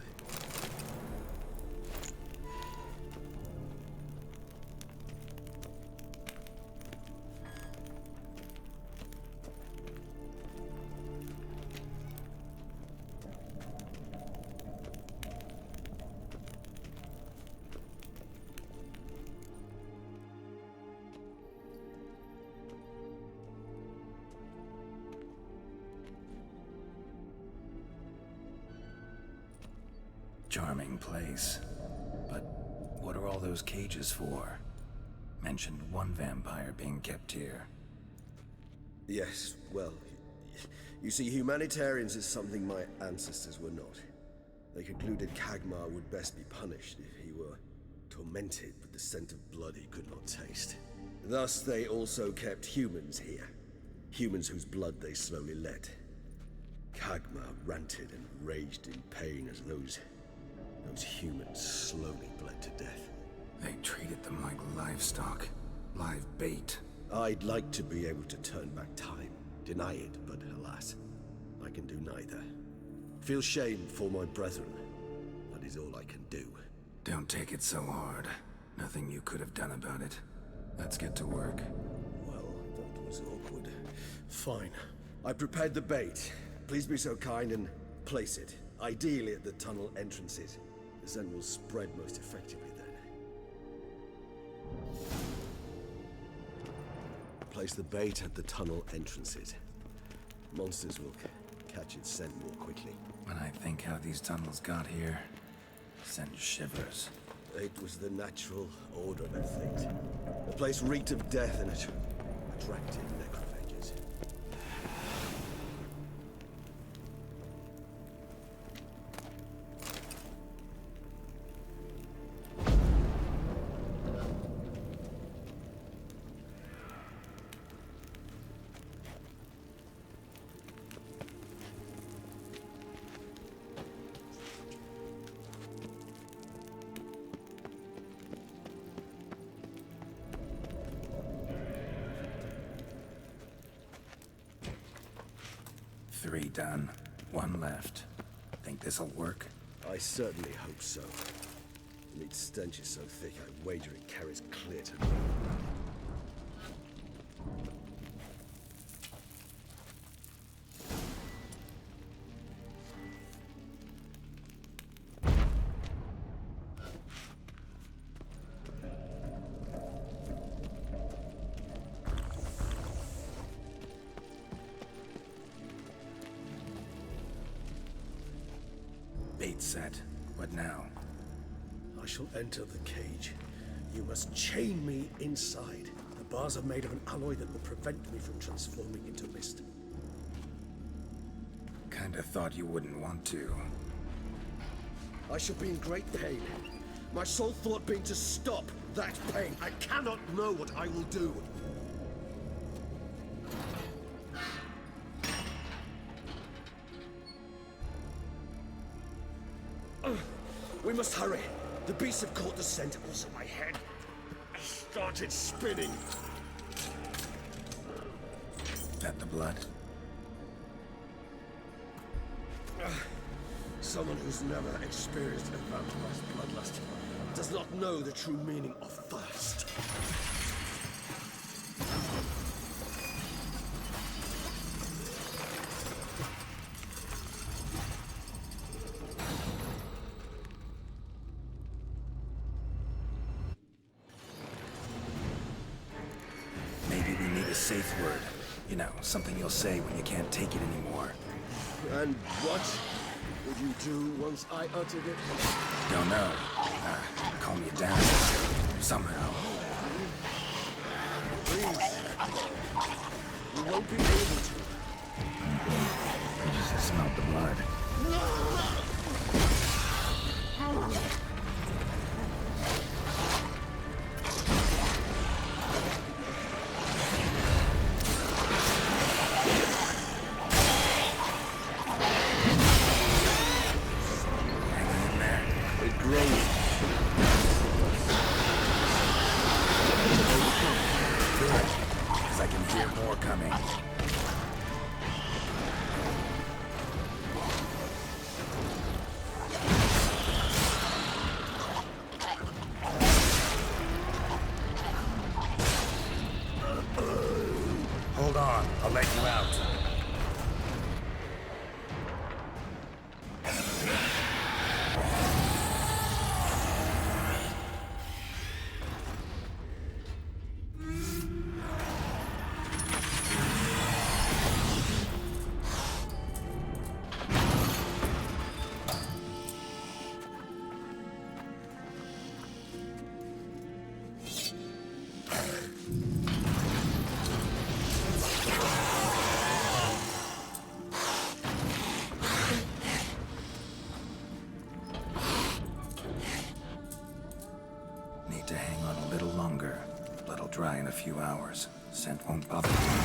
Charming place. But what are all those cages for? Mentioned one vampire being kept here. Yes, well, you see, humanitarians is something my ancestors were not. They concluded Kagmar would best be punished if he were tormented with the scent of blood he could not taste. Thus, they also kept humans here. Humans whose blood they slowly let. Kagmar ranted and raged in pain as those humans slowly bled to death. They treated them like livestock. Live bait. I'd like to be able to turn back time. Deny it, but alas, I can do neither. Feel shame for my brethren. That is all I can do. Don't take it so hard. Nothing you could have done about it. Let's get to work. Well, that was awkward. Fine. I prepared the bait. Please be so kind and place it. Ideally at the tunnel entrances. The scent will spread most effectively then. Place the bait at the tunnel entrances. Monsters will catch its scent more quickly. When I think how these tunnels got here, send shivers. It was the natural order of fate. The place reeked of death and it attracted necrophages. Three done. One left. Think this'll work? I certainly hope so. The meat stench is so thick, I wager it carries clear to me. Bait set. What now? I shall enter the cage. You must chain me inside. The bars are made of an alloy that will prevent me from transforming into mist. Kinda thought you wouldn't want to. I shall be in great pain. My sole thought being to stop that pain. I cannot know what I will do. We must hurry. The beasts have caught the scent, also my head. I started spinning. That the blood? Someone who's never experienced a vampire's bloodlust does not know the true meaning of thirst. Maybe we need a safe word. You know, something you'll say when you can't take it anymore. And what would you do once I uttered it? Don't know. Calm you down. Somehow. Please. You won't be able to. I smelled the blood. Because I can hear more coming. Hold on, I'll let you out. Need to hang on a little longer. Blood'll dry in a few hours. Scent won't bother you anymore.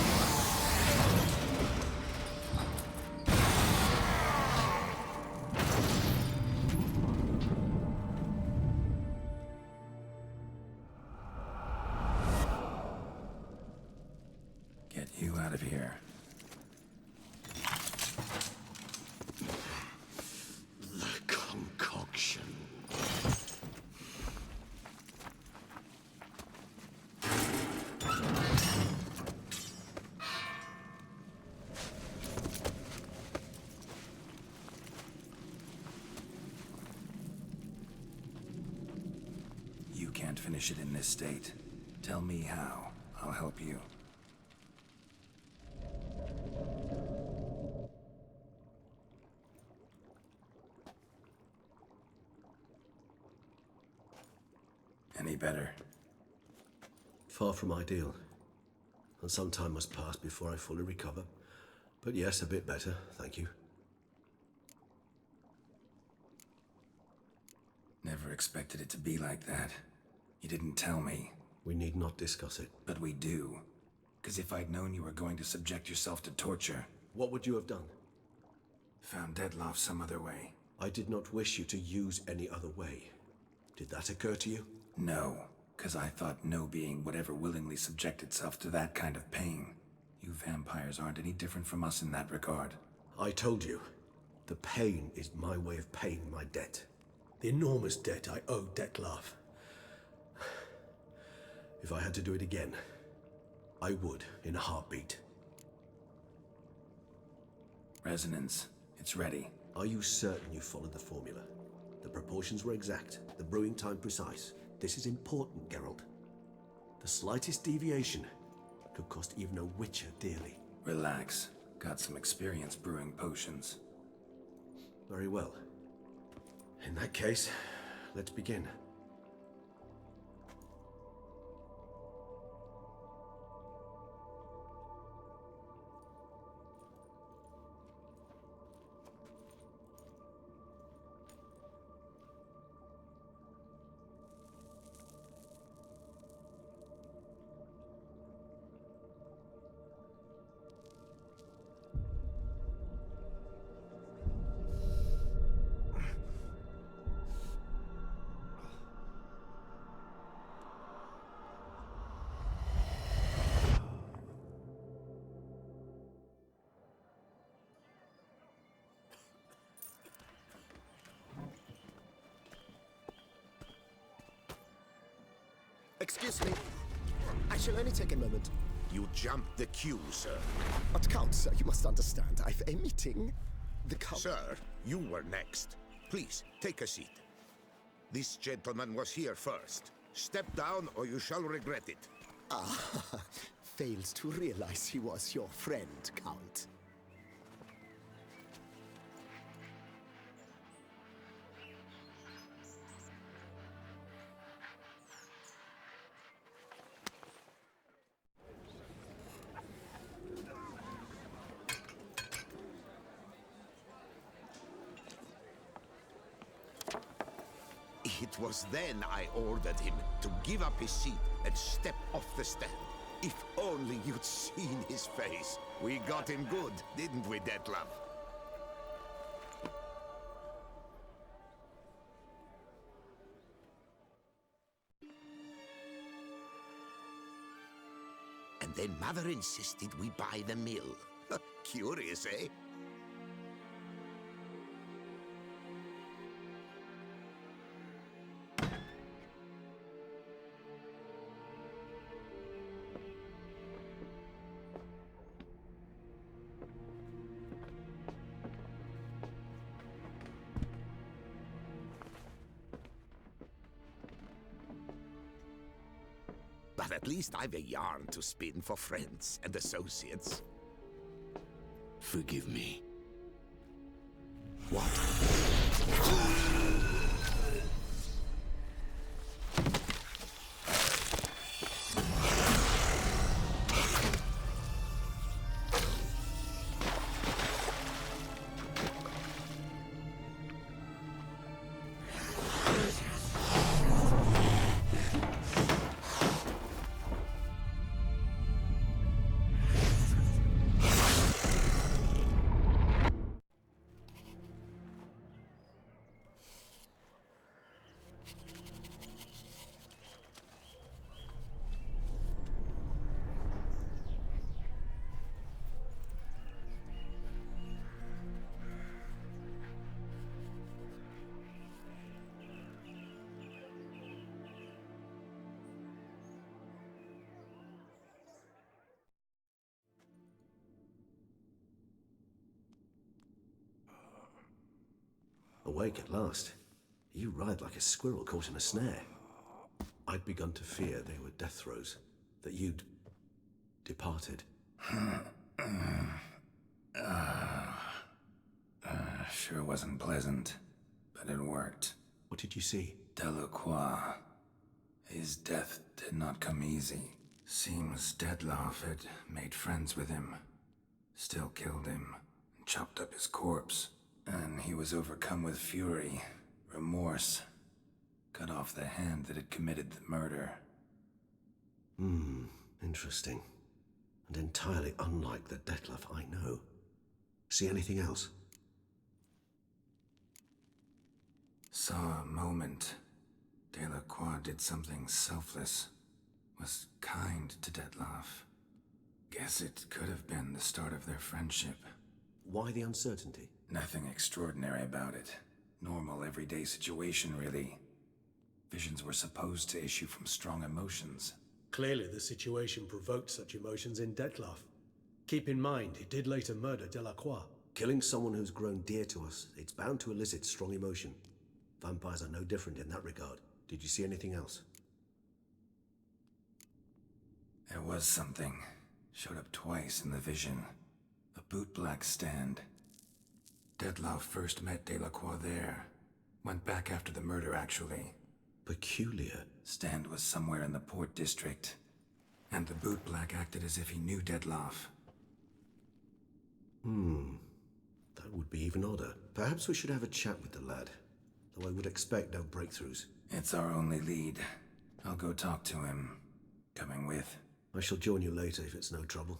Get you out of here. The concoction. finish it in this state. Tell me how. I'll help you. Any better? Far from ideal. And some time must pass before I fully recover. But yes, a bit better, thank you. Never expected it to be like that. You didn't tell me. We need not discuss it. But we do. Because if I'd known you were going to subject yourself to torture... What would you have done? Found Dettlaff some other way. I did not wish you to use any other way. Did that occur to you? No, because I thought no being would ever willingly subject itself to that kind of pain. You vampires aren't any different from us in that regard. I told you, the pain is my way of paying my debt. The enormous debt I owe Dettlaff. If I had to do it again, I would in a heartbeat. Resonance. It's ready. Are you certain you followed the formula? The proportions were exact, the brewing time precise. This is important, Geralt. The slightest deviation could cost even a witcher dearly. Relax. Got some experience brewing potions. Very well. In that case, let's begin. Excuse me. I shall only take a moment. You jumped the queue, sir. But Count, sir, you must understand. I've a meeting. The Count... Sir, you were next. Please, take a seat. This gentleman was here first. Step down or you shall regret it. Ah, fails to realize he was your friend, Count. It was then I ordered him to give up his seat and step off the stand. If only you'd seen his face. We got him good, didn't we, Dettlaff? And then Mother insisted we buy the mill. Curious, eh? But at least I've a yarn to spin for friends and associates. Forgive me. What? Awake at last. You ride like a squirrel caught in a snare. I'd begun to fear they were death throes, that you'd departed. Sure wasn't pleasant, but it worked. What did you see? Delacroix. His death did not come easy. Seems Dettlaff had made friends with him, still killed him, and chopped up his corpse. And he was overcome with fury, remorse, cut off the hand that had committed the murder. Interesting. And entirely unlike the Dettlaff I know. See anything else? Saw a moment. Delacroix did something selfless. Was kind to Dettlaff. Guess it could have been the start of their friendship. Why the uncertainty? Nothing extraordinary about it. Normal, everyday situation, really. Visions were supposed to issue from strong emotions. Clearly, the situation provoked such emotions in Dettlaff. Keep in mind, he did later murder Delacroix. Killing someone who's grown dear to us, it's bound to elicit strong emotion. Vampires are no different in that regard. Did you see anything else? There was something. Showed up twice in the vision. A bootblack stand. Dettlaff first met Delacroix there. Went back after the murder, actually. Peculiar. Stand was somewhere in the Port District. And the bootblack acted as if he knew Dettlaff. That would be even odder. Perhaps we should have a chat with the lad. Though I would expect no breakthroughs. It's our only lead. I'll go talk to him. Coming with? I shall join you later if it's no trouble.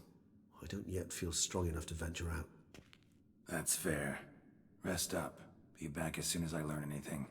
I don't yet feel strong enough to venture out. That's fair. Rest up. Be back as soon as I learn anything.